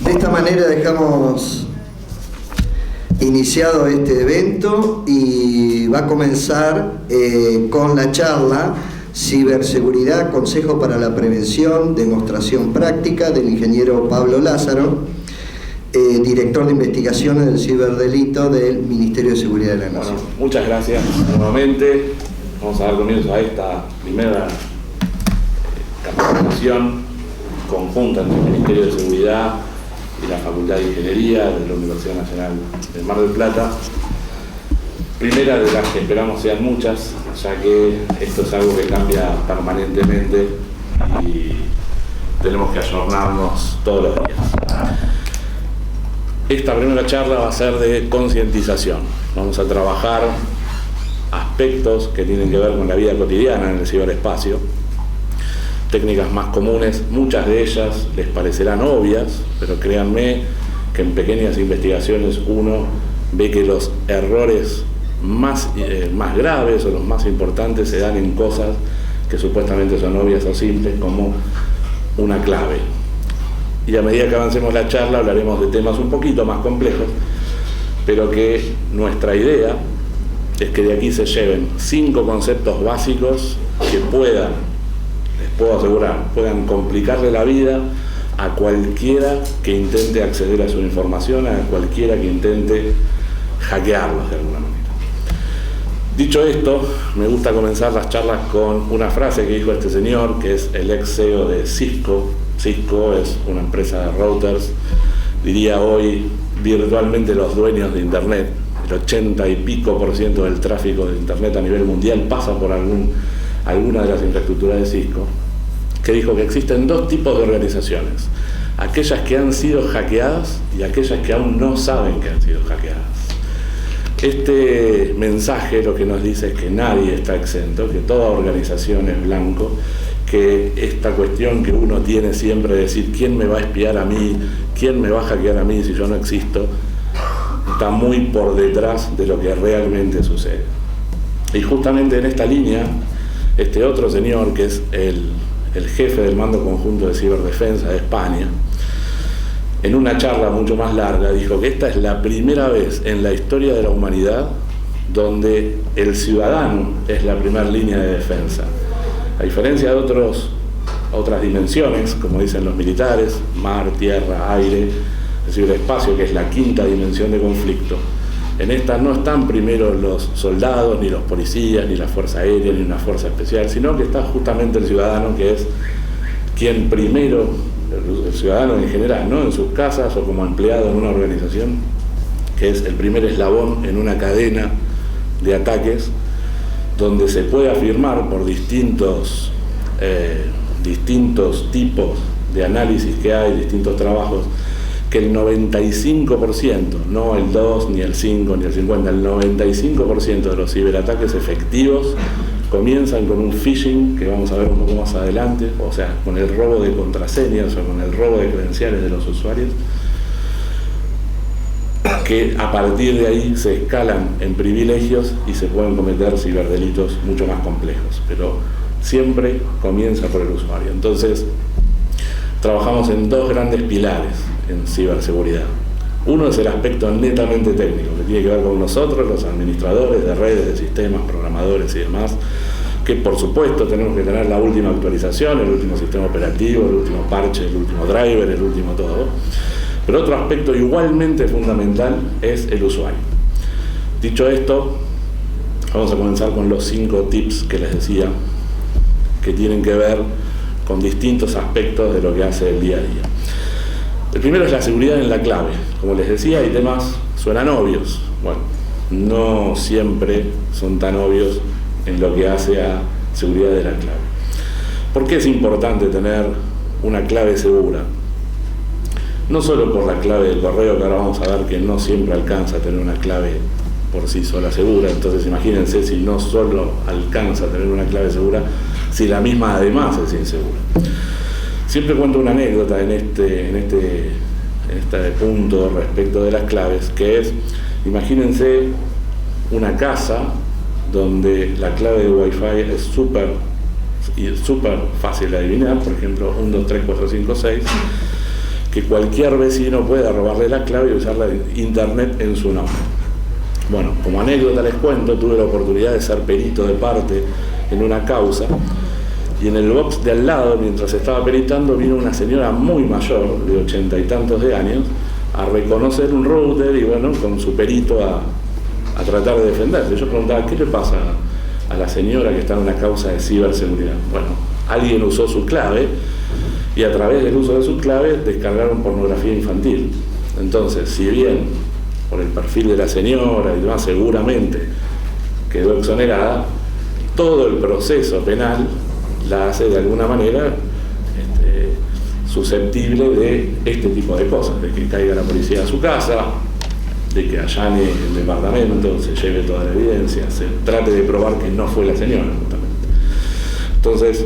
De esta manera dejamos iniciado este evento y va a comenzar con la charla Ciberseguridad, Consejo para la Prevención, Demostración Práctica del ingeniero Pablo Lázaro, director de investigaciones del ciberdelito del Ministerio de Seguridad de la Nación. Bueno, muchas gracias nuevamente. Vamos a dar comienzo a esta primera capacitación conjunta entre el Ministerio de Seguridad y la Facultad de Ingeniería de la Universidad Nacional del Mar del Plata. Primera de las que esperamos sean muchas, ya que esto es algo que cambia permanentemente y tenemos que ayornarnos todos los días. Esta primera charla va a ser de concientización. Vamos a trabajar aspectos que tienen que ver con la vida cotidiana en el ciberespacio. Técnicas más comunes, muchas de ellas les parecerán obvias, pero créanme que en pequeñas investigaciones uno ve que los errores más graves o los más importantes se dan en cosas que supuestamente son obvias o simples, como una clave. Y a medida que avancemos la charla hablaremos de temas un poquito más complejos, pero que nuestra idea es que de aquí se lleven 5 conceptos básicos que puedan, les puedo asegurar, puedan complicarle la vida a cualquiera que intente acceder a su información, a cualquiera que intente hackearlos de alguna manera. Dicho esto, me gusta comenzar las charlas con una frase que dijo este señor, que es el ex CEO de Cisco. Cisco es una empresa de routers, diría hoy virtualmente los dueños de Internet. El 80 y pico % del tráfico de Internet a nivel mundial pasa por alguna de las infraestructuras de Cisco, que dijo que existen 2 tipos de organizaciones: aquellas que han sido hackeadas y aquellas que aún no saben que han sido hackeadas. Este mensaje lo que nos dice es que nadie está exento, que toda organización es blanco, que esta cuestión que uno tiene siempre de decir ¿quién me va a espiar a mí? ¿Quién me va a hackear a mí si yo no existo? Está muy por detrás de lo que realmente sucede. Y justamente en esta línea, este otro señor, que es el jefe del Mando Conjunto de Ciberdefensa de España, en una charla mucho más larga dijo que esta es la primera vez en la historia de la humanidad donde el ciudadano es la primera línea de defensa. A diferencia de otras dimensiones, como dicen los militares, mar, tierra, aire, el ciberespacio, que es la 5ª dimensión de conflicto, en esta no están primero los soldados, ni los policías, ni la fuerza aérea, ni una fuerza especial, sino que está justamente el ciudadano, que es quien primero, el ciudadano en general, ¿no?, en sus casas o como empleado en una organización, que es el primer eslabón en una cadena de ataques, donde se puede afirmar por distintos tipos de análisis que hay, distintos trabajos, que el 95%, no el 2, ni el 5, ni el 50, el 95% de los ciberataques efectivos comienzan con un phishing, que vamos a ver un poco más adelante, o sea, con el robo de contraseñas o con el robo de credenciales de los usuarios, que a partir de ahí se escalan en privilegios y se pueden cometer ciberdelitos mucho más complejos, pero siempre comienza por el usuario. Entonces, trabajamos en 2 grandes pilares en ciberseguridad. Uno es el aspecto netamente técnico, que tiene que ver con nosotros, los administradores de redes, de sistemas, programadores y demás, que por supuesto tenemos que tener la última actualización, el último sistema operativo, el último parche, el último driver, el último todo. Pero otro aspecto igualmente fundamental es el usuario. Dicho esto, vamos a comenzar con los 5 tips que les decía, que tienen que ver con distintos aspectos de lo que hace el día a día. El primero es la seguridad en la clave. Como les decía, hay temas, suenan obvios. Bueno, no siempre son tan obvios en lo que hace a seguridad de la clave. ¿Por qué es importante tener una clave segura? No solo por la clave del correo, que ahora vamos a ver que no siempre alcanza a tener una clave por sí sola segura. Entonces imagínense si no solo alcanza a tener una clave segura, si la misma además es insegura. Siempre cuento una anécdota en este punto respecto de las claves, que es, imagínense una casa donde la clave de Wi-Fi es súper fácil de adivinar, por ejemplo 1, 2, 3, 4, 5, 6, que cualquier vecino pueda robarle la clave y usar la internet en su nombre. Bueno, como anécdota les cuento, tuve la oportunidad de ser perito de parte en una causa, y en el box de al lado, mientras estaba peritando, vino una señora muy mayor, de 80 y tantos de años, a reconocer un router y bueno, con su perito a tratar de defenderse. Yo preguntaba, ¿qué le pasa a la señora que está en una causa de ciberseguridad? Bueno, alguien usó su clave y a través del uso de su clave descargaron pornografía infantil. Entonces, si bien por el perfil de la señora y demás seguramente quedó exonerada, todo el proceso penal la hace de alguna manera susceptible de este tipo de cosas, de que caiga la policía a su casa, de que allane el departamento, se lleve toda la evidencia, se trate de probar que no fue la señora, justamente. Entonces,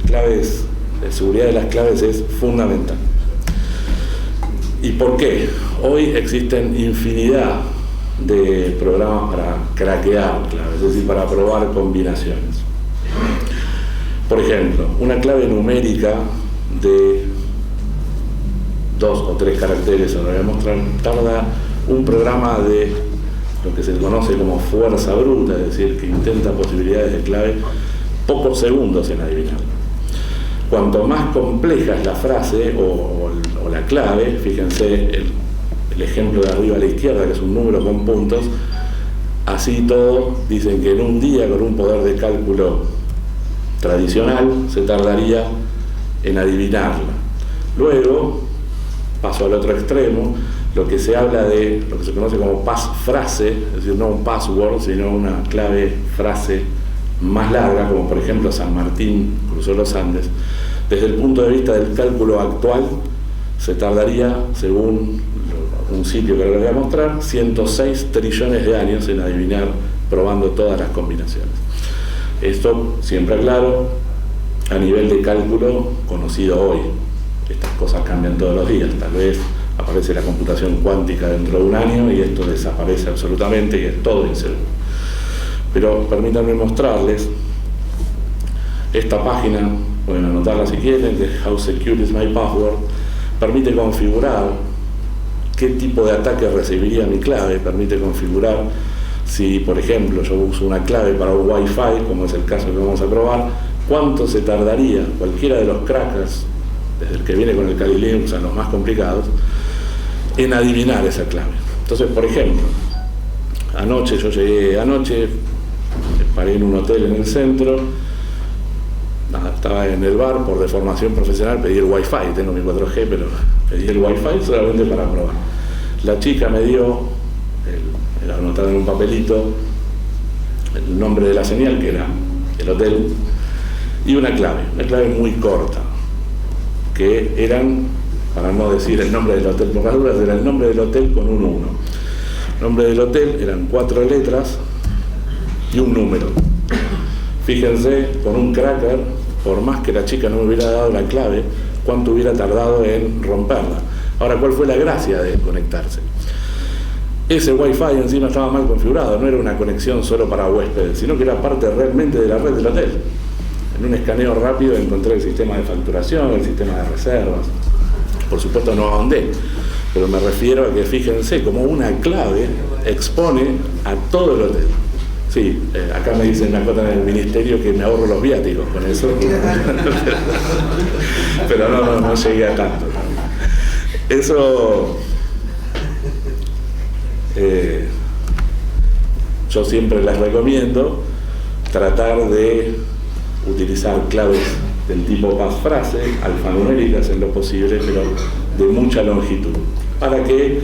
claves, la seguridad de las claves es fundamental. ¿Y por qué? Hoy existen infinidad de programas para craquear claves, es decir, para probar combinaciones. Por ejemplo, una clave numérica de 2 o 3 caracteres, se lo voy a mostrar, tarda un programa de lo que se conoce como fuerza bruta, es decir, que intenta posibilidades de clave, pocos segundos en adivinar. Cuanto más compleja es la frase o la clave, fíjense el ejemplo de arriba a la izquierda, que es un número con puntos, así todo, dicen que en un día con un poder de cálculo tradicional se tardaría en adivinarla. Luego, paso al otro extremo, lo que se habla de lo que se conoce como pasfrase, es decir, no un password, sino una clave frase más larga, como por ejemplo San Martín cruzó los Andes. Desde el punto de vista del cálculo actual, se tardaría, según un sitio que ahora les voy a mostrar, 106 trillones de años en adivinar, probando todas las combinaciones. Esto, siempre aclaro, a nivel de cálculo conocido hoy. Estas cosas cambian todos los días, tal vez aparece la computación cuántica dentro de un año y esto desaparece absolutamente y es todo inseguro. Pero permítanme mostrarles esta página, pueden anotarla si quieren, que es How Secure is My Password, permite configurar qué tipo de ataque recibiría mi clave, permite configurar si, por ejemplo, yo uso una clave para un Wi-Fi, como es el caso que vamos a probar, cuánto se tardaría cualquiera de los crackers, desde el que viene con el Kali Linux a los más complicados, en adivinar esa clave. Entonces, por ejemplo, yo llegué anoche, paré en un hotel en el centro, estaba en el bar, por deformación profesional pedí el Wi-Fi, tengo mi 4G, pero pedí el Wi-Fi solamente para probar. La chica me dio, era anotado en un papelito, el nombre de la señal, que era el hotel, y una clave muy corta, que eran, para no decir el nombre del hotel por las dudas, era el nombre del hotel con un 1. El nombre del hotel eran 4 letras y un número. Fíjense, con un cracker, por más que la chica no me hubiera dado la clave, cuánto hubiera tardado en romperla. Ahora, ¿cuál fue la gracia de conectarse? Ese Wi-Fi encima estaba mal configurado, no era una conexión solo para huéspedes, sino que era parte realmente de la red del hotel. En un escaneo rápido encontré el sistema de facturación, el sistema de reservas. Por supuesto no ahondé, pero me refiero a que fíjense como una clave expone a todo el hotel. Sí, acá me dicen, me acotan en el ministerio que me ahorro los viáticos con eso. Pero no llegué a tanto. Eso, yo siempre les recomiendo tratar de utilizar claves del tipo pasfrase, alfanuméricas en lo posible, pero de mucha longitud, para que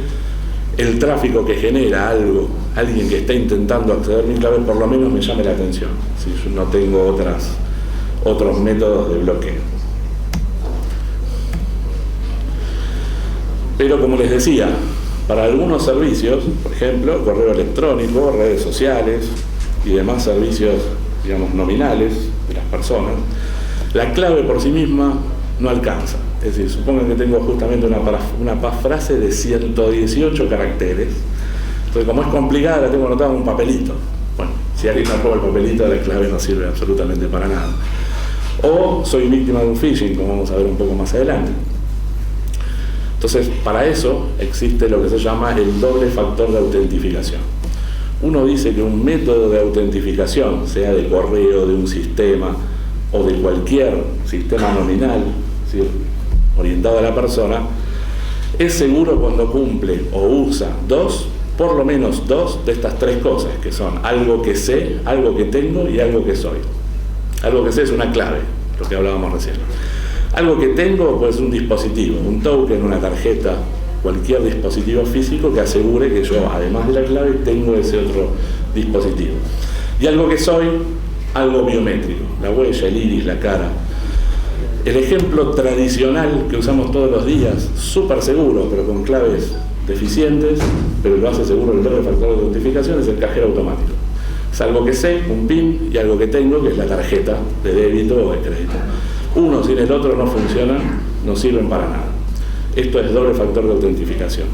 el tráfico que genera alguien que está intentando acceder a mi clave, por lo menos me llame la atención, si yo no tengo otros métodos de bloqueo. Pero como les decía, para algunos servicios, por ejemplo, correo electrónico, redes sociales y demás servicios, digamos, nominales de las personas, la clave por sí misma no alcanza. Es decir, supongan que tengo justamente una pasfrase de 118 caracteres. Entonces, como es complicada, la tengo anotada en un papelito. Bueno, si alguien me roba el papelito, la clave no sirve absolutamente para nada. O soy víctima de un phishing, como vamos a ver un poco más adelante. Entonces, para eso existe lo que se llama el doble factor de autentificación. Uno dice que un método de autentificación, sea de correo, de un sistema o de cualquier sistema nominal, es decir, orientado a la persona, es seguro cuando cumple o usa por lo menos dos de estas tres cosas, que son algo que sé, algo que tengo y algo que soy. Algo que sé es una clave, lo que hablábamos recién. Algo que tengo, pues un dispositivo, un token, una tarjeta, cualquier dispositivo físico que asegure que yo, además de la clave, tengo ese otro dispositivo. Y algo que soy, algo biométrico, la huella, el iris, la cara. El ejemplo tradicional que usamos todos los días, súper seguro, pero con claves deficientes, pero lo hace seguro el doble factor de autentificación, es el cajero automático. Es algo que sé, un PIN, y algo que tengo, que es la tarjeta de débito o de crédito. Uno sin el otro no funciona, no sirven para nada. Esto es doble factor de autentificación.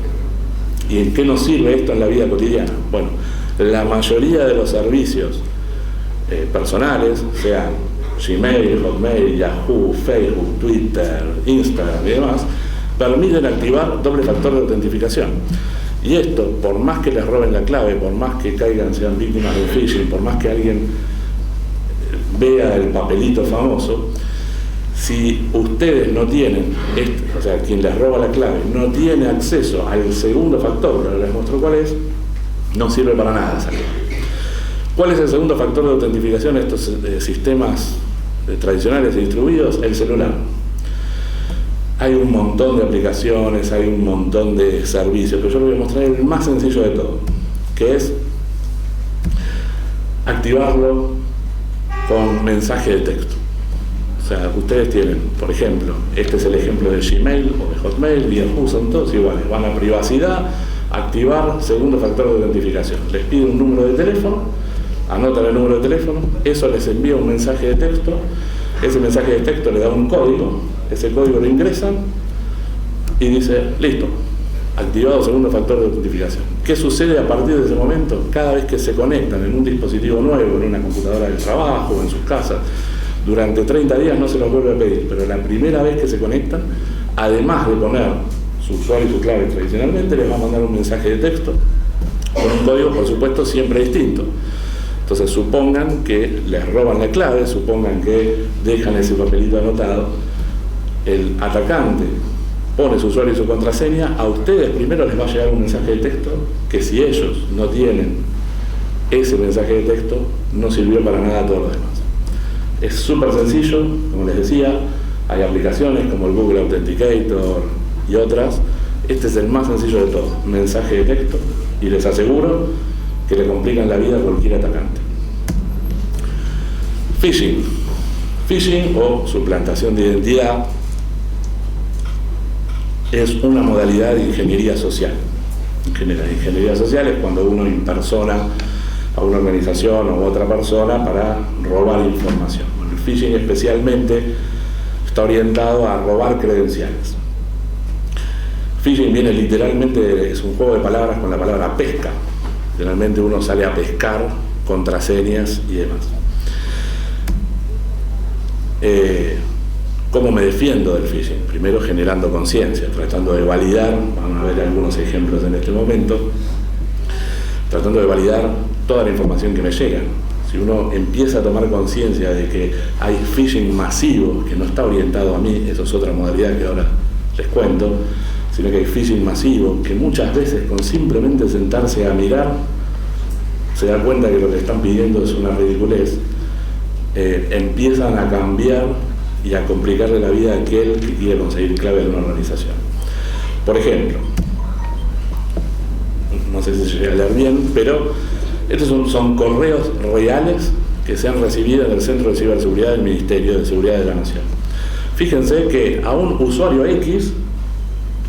¿Y en qué nos sirve esto en la vida cotidiana? Bueno, la mayoría de los servicios personales, sean Gmail, Hotmail, Yahoo, Facebook, Twitter, Instagram y demás, permiten activar doble factor de autentificación. Y esto, por más que les roben la clave, por más que caigan, sean víctimas de phishing, por más que alguien vea el papelito famoso, si ustedes no tienen, o sea, quien les roba la clave no tiene acceso al segundo factor, que les muestro cuál es, no sirve para nada esa clave. ¿Cuál es el segundo factor de autentificación de estos sistemas tradicionales e distribuidos? El celular. Hay un montón de aplicaciones, hay un montón de servicios, pero yo les voy a mostrar el más sencillo de todo, que es activarlo con mensaje de texto. O sea, ustedes tienen, por ejemplo, este es el ejemplo de Gmail o de Hotmail, Yahoo, son todos iguales. Van a privacidad, activar segundo factor de autentificación. Les pide un número de teléfono, anotan el número de teléfono, eso les envía un mensaje de texto, ese mensaje de texto le da un código, ese código lo ingresan y dice, listo, activado segundo factor de autentificación. ¿Qué sucede a partir de ese momento? Cada vez que se conectan en un dispositivo nuevo, en una computadora del trabajo o en sus casas, durante 30 días no se los vuelve a pedir, pero la primera vez que se conectan, además de poner su usuario y su clave tradicionalmente, les va a mandar un mensaje de texto con un código, por supuesto, siempre distinto. Entonces, supongan que les roban la clave, supongan que dejan ese papelito anotado, el atacante pone su usuario y su contraseña, a ustedes primero les va a llegar un mensaje de texto que si ellos no tienen ese mensaje de texto, no sirvió para nada a todos los demás. Es súper sencillo, como les decía, hay aplicaciones como el Google Authenticator y otras. Este es el más sencillo de todos, mensaje de texto, y les aseguro que le complican la vida a cualquier atacante. Phishing. Phishing o suplantación de identidad es una modalidad de ingeniería social. Ingeniería social es cuando uno impersona a una organización o a otra persona para robar información. Bueno, el phishing especialmente está orientado a robar credenciales. Phishing viene literalmente, es un juego de palabras con la palabra pesca. Generalmente uno sale a pescar contraseñas y demás. ¿Cómo me defiendo del phishing? Primero generando conciencia, tratando de validar, van a ver algunos ejemplos en este momento, tratando de validar toda la información que me llega. Si uno empieza a tomar conciencia de que hay phishing masivo, que no está orientado a mí, eso es otra modalidad que ahora les cuento, sino que hay phishing masivo, que muchas veces con simplemente sentarse a mirar, se da cuenta que lo que están pidiendo es una ridiculez, empiezan a cambiar y a complicarle la vida a aquel que quiere conseguir clave de una organización. Por ejemplo, no sé si llegué a leer bien, pero estos son correos reales que se han recibido en el Centro de Ciberseguridad del Ministerio de Seguridad de la Nación. Fíjense que a un usuario X,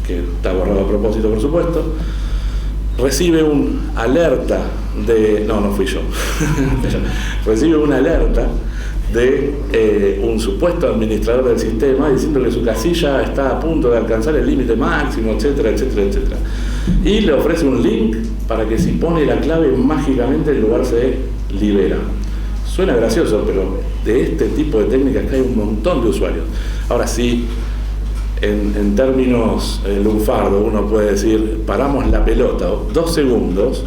que está borrado a propósito por supuesto, recibe un alerta de... no fui yo. Recibe una alerta de un supuesto administrador del sistema diciendo que su casilla está a punto de alcanzar el límite máximo, etcétera, etcétera, etcétera. Y le ofrece un link para que si pone la clave mágicamente el lugar se libera. Suena gracioso, pero de este tipo de técnicas que hay un montón de usuarios. Ahora, si en términos lunfardo, uno puede decir, paramos la pelota 2 segundos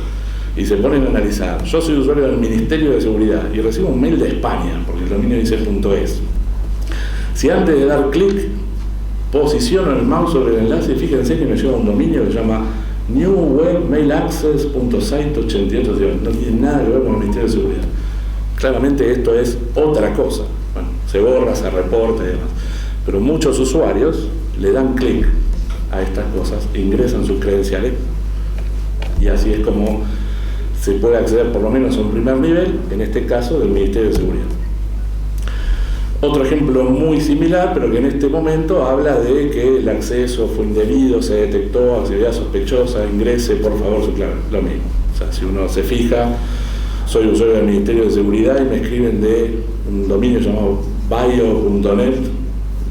y se ponen a analizar. Yo soy usuario del Ministerio de Seguridad y recibo un mail de España, porque el dominio dice .es. Si antes de dar clic posiciono el mouse sobre el enlace, fíjense que me lleva a un dominio que se llama newwebmailaccess.site88. No tiene nada que ver con el Ministerio de Seguridad. Claramente esto es otra cosa. Bueno, se borra, se reporta y demás. Pero muchos usuarios le dan clic a estas cosas, ingresan sus credenciales y así es como se puede acceder por lo menos a un primer nivel, en este caso del Ministerio de Seguridad. Otro ejemplo muy similar, pero que en este momento habla de que el acceso fue indebido, se detectó actividad sospechosa, ingrese por favor su clave, lo mismo. O sea, si uno se fija, soy usuario del Ministerio de Seguridad y me escriben de un dominio llamado bio.net,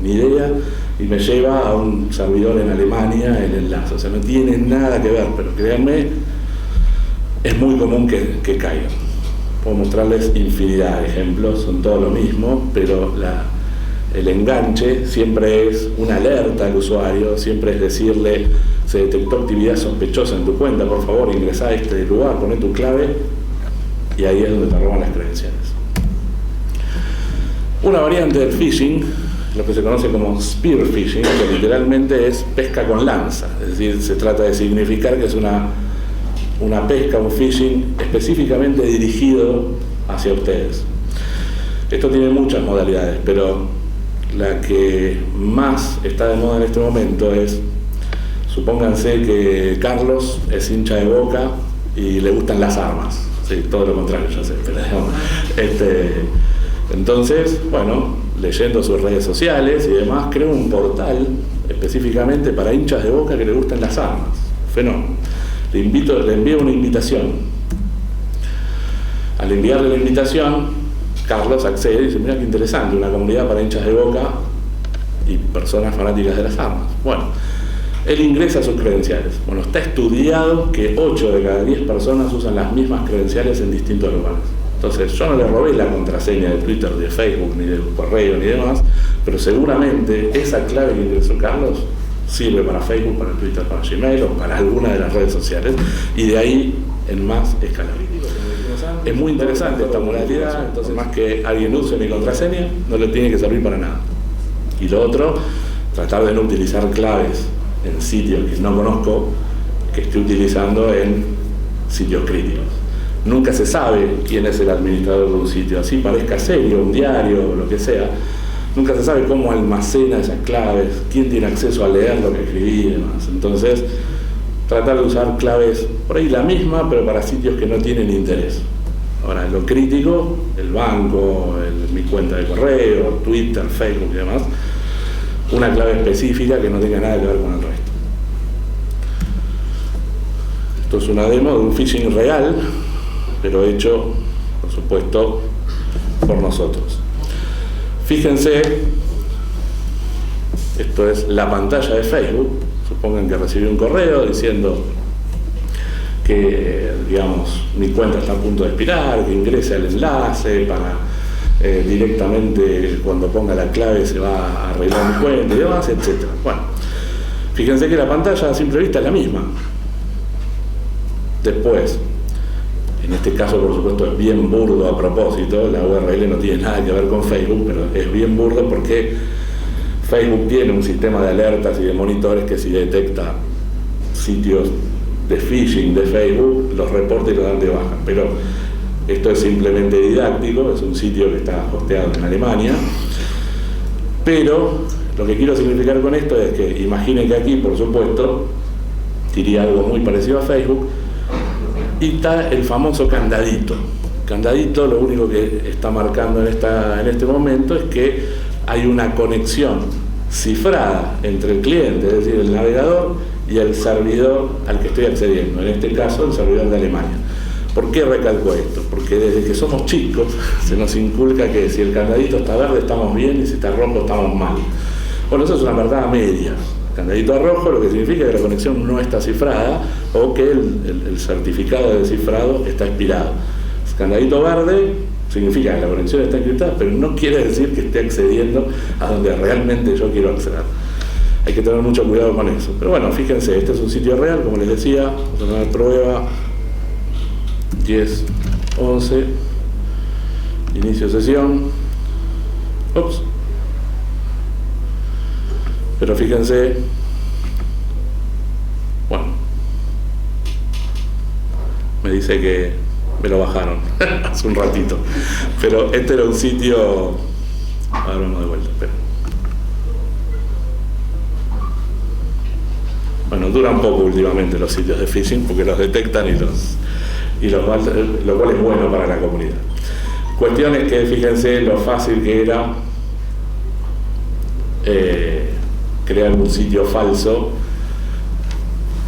ni idea, y me lleva a un servidor en Alemania el enlace. O sea, no tiene nada que ver, pero créanme, es muy común que caigan. Puedo mostrarles infinidad de ejemplos, son todos lo mismo, pero el enganche siempre es una alerta al usuario, siempre es decirle, se detectó actividad sospechosa en tu cuenta, por favor ingresá a este lugar, poné tu clave, y ahí es donde te roban las credenciales. Una variante del phishing, lo que se conoce como spear phishing, que literalmente es pesca con lanza, es decir, se trata de significar que es una pesca, un phishing específicamente dirigido hacia ustedes. Esto tiene muchas modalidades, pero la que más está de moda en este momento es, supónganse que Carlos es hincha de Boca y le gustan las armas. Sí, todo lo contrario, ya sé, pero entonces, bueno, leyendo sus redes sociales y demás, creo un portal específicamente para hinchas de Boca que le gustan las armas. Fenómeno. Le envío una invitación. Al enviarle la invitación, Carlos accede y dice, mira qué interesante, una comunidad para hinchas de Boca y personas fanáticas de las armas. Bueno, él ingresa sus credenciales. Bueno, está estudiado que 8 de cada 10 personas usan las mismas credenciales en distintos lugares. Entonces, yo no le robé la contraseña de Twitter, de Facebook, ni de correo, ni demás, pero seguramente esa clave que ingresó Carlos sirve para Facebook, para Twitter, para Gmail o para alguna de las redes sociales, y de ahí en más escala. Es muy interesante esta modalidad, entonces más que alguien use mi contraseña, no le tiene que servir para nada. Y lo otro, tratar de no utilizar claves en sitios que no conozco, que esté utilizando en sitios críticos. Nunca se sabe quién es el administrador de un sitio, así parezca serio, un diario o lo que sea. Nunca se sabe cómo almacena esas claves, quién tiene acceso a leer lo que escribí y demás. Entonces, tratar de usar claves, por ahí la misma, pero para sitios que no tienen interés. Ahora, lo crítico, el banco, mi cuenta de correo, Twitter, Facebook y demás, una clave específica que no tenga nada que ver con el resto. Esto es una demo de un phishing real, pero hecho, por supuesto, por nosotros. Fíjense, esto es la pantalla de Facebook. Supongan que recibí un correo diciendo que, digamos, mi cuenta está a punto de expirar, que ingrese al enlace para directamente cuando ponga la clave se va a arreglar mi cuenta y demás, etc. Bueno, fíjense que la pantalla a simple vista es la misma. Después, en este caso, por supuesto, es bien burdo a propósito, la URL no tiene nada que ver con Facebook, pero es bien burdo porque Facebook tiene un sistema de alertas y de monitores que si detecta sitios de phishing de Facebook, los reporta y los dan de baja. Pero esto es simplemente didáctico, es un sitio que está hosteado en Alemania. Pero lo que quiero significar con esto es que imaginen que aquí, por supuesto, diría algo muy parecido a Facebook, y está el famoso candadito. Candadito lo único que está marcando en este momento es que hay una conexión cifrada entre el cliente, es decir, el navegador, y el servidor al que estoy accediendo, en este caso el servidor de Alemania. ¿Por qué recalco esto? Porque desde que somos chicos se nos inculca que si el candadito está verde estamos bien y si está rojo estamos mal. Bueno, eso es una verdad a medias. Candadito a rojo lo que significa que la conexión no está cifrada o que el certificado de cifrado está expirado. Candadito verde significa que la conexión está encriptada, pero no quiere decir que esté accediendo a donde realmente yo quiero acceder. hay que tener mucho cuidado con eso. Pero bueno, fíjense, este es un sitio real, como les decía, vamos a tener prueba 10:11, inicio de sesión. Ups. Pero fíjense, bueno, me dice que me lo bajaron hace un ratito, pero este era un sitio, ahora vamos de vuelta, espera. Bueno, duran poco últimamente los sitios de phishing porque los detectan lo cual es bueno para la comunidad. Cuestión es que fíjense lo fácil que era crear un sitio falso.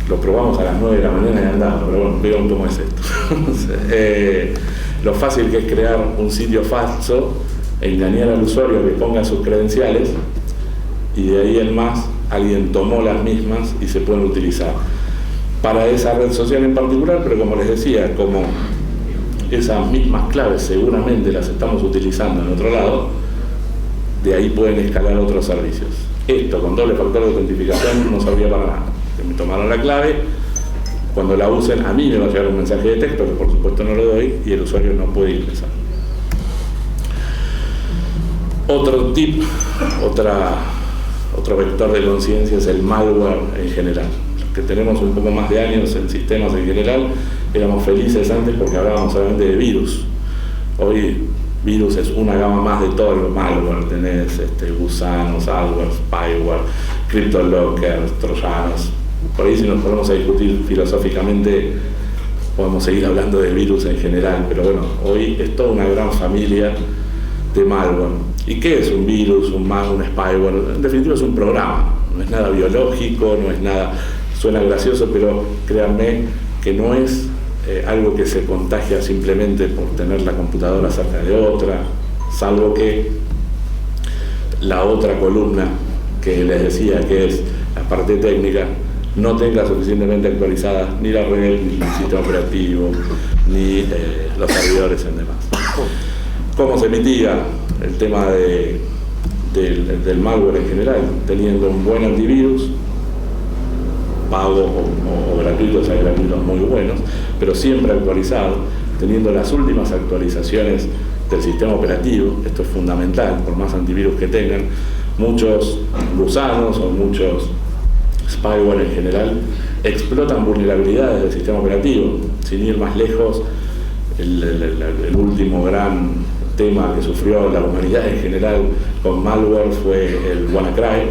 Lo probamos a las 9 de la mañana y andamos, pero bueno, vean cómo es esto. Lo fácil que es crear un sitio falso e engañar al usuario que ponga sus credenciales, y de ahí en más alguien tomó las mismas y se pueden utilizar para esa red social en particular, pero como les decía, como esas mismas claves seguramente las estamos utilizando en otro lado, de ahí pueden escalar otros servicios. Esto con doble factor de autentificación no servía para nada. Me tomaron la clave, cuando la usen a mí me va a llegar un mensaje de texto, que por supuesto no lo doy, y el usuario no puede ingresar. Otro tip, otro vector de conciencia es el malware en general. Los que tenemos un poco más de años en sistemas en general, éramos felices antes porque hablábamos solamente de virus. Hoy virus es una gama más de todo el malware. Tenés gusanos, adware, spyware, cryptolockers, troyanos. Por ahí si nos ponemos a discutir filosóficamente podemos seguir hablando de virus en general, pero bueno, hoy es toda una gran familia de malware. ¿Y qué es un virus, un spyware? En definitiva es un programa, no es nada biológico, no es nada, suena gracioso, pero créanme que no es algo que se contagia simplemente por tener la computadora cerca de otra, salvo que la otra columna que les decía, que es la parte técnica, no tenga suficientemente actualizadas ni la red, ni el sistema operativo, ni los servidores en demás. ¿Cómo se mitiga el tema del malware en general? Teniendo un buen antivirus, pago o gratuitos, hay gratuitos muy buenos, pero siempre actualizado, teniendo las últimas actualizaciones del sistema operativo. Esto es fundamental, por más antivirus que tengan. Muchos gusanos o muchos spyware en general explotan vulnerabilidades del sistema operativo. Sin ir más lejos, el último gran tema que sufrió la humanidad en general con malware fue el WannaCry,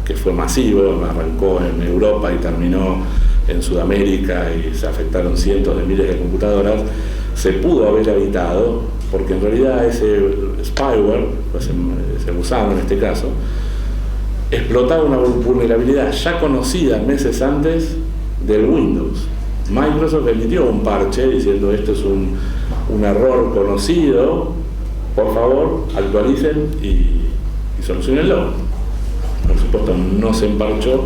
que fue masivo, arrancó en Europa y terminó en Sudamérica y se afectaron cientos de miles de computadoras. Se pudo haber evitado porque en realidad ese spyware, pues ese gusano en este caso, explotaba una vulnerabilidad ya conocida meses antes del Windows. Microsoft emitió un parche diciendo esto es un error conocido, por favor actualicen y solucionenlo. Por supuesto no se emparchó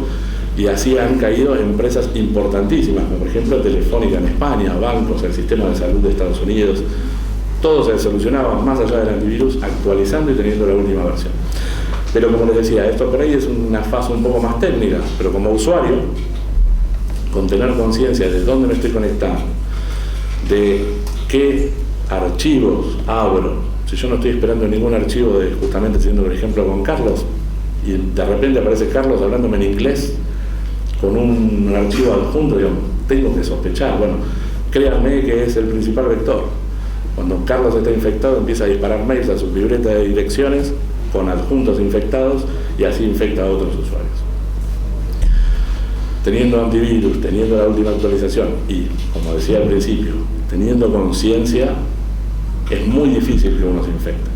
y así han caído empresas importantísimas, como por ejemplo Telefónica en España, bancos, el sistema de salud de Estados Unidos. Todo se solucionaba más allá del antivirus actualizando y teniendo la última versión. Pero como les decía, esto por ahí es una fase un poco más técnica, pero como usuario, con tener conciencia de dónde me estoy conectando, de qué archivos abro. Si yo no estoy esperando ningún archivo, justamente haciendo el ejemplo con Carlos, y de repente aparece Carlos hablándome en inglés con un archivo adjunto, digamos, tengo que sospechar. Bueno, créanme que es el principal vector. Cuando Carlos está infectado, empieza a disparar mails a su libreta de direcciones con adjuntos infectados y así infecta a otros usuarios. Teniendo antivirus, teniendo la última actualización y, como decía al principio, teniendo conciencia, es muy difícil que uno se infecte.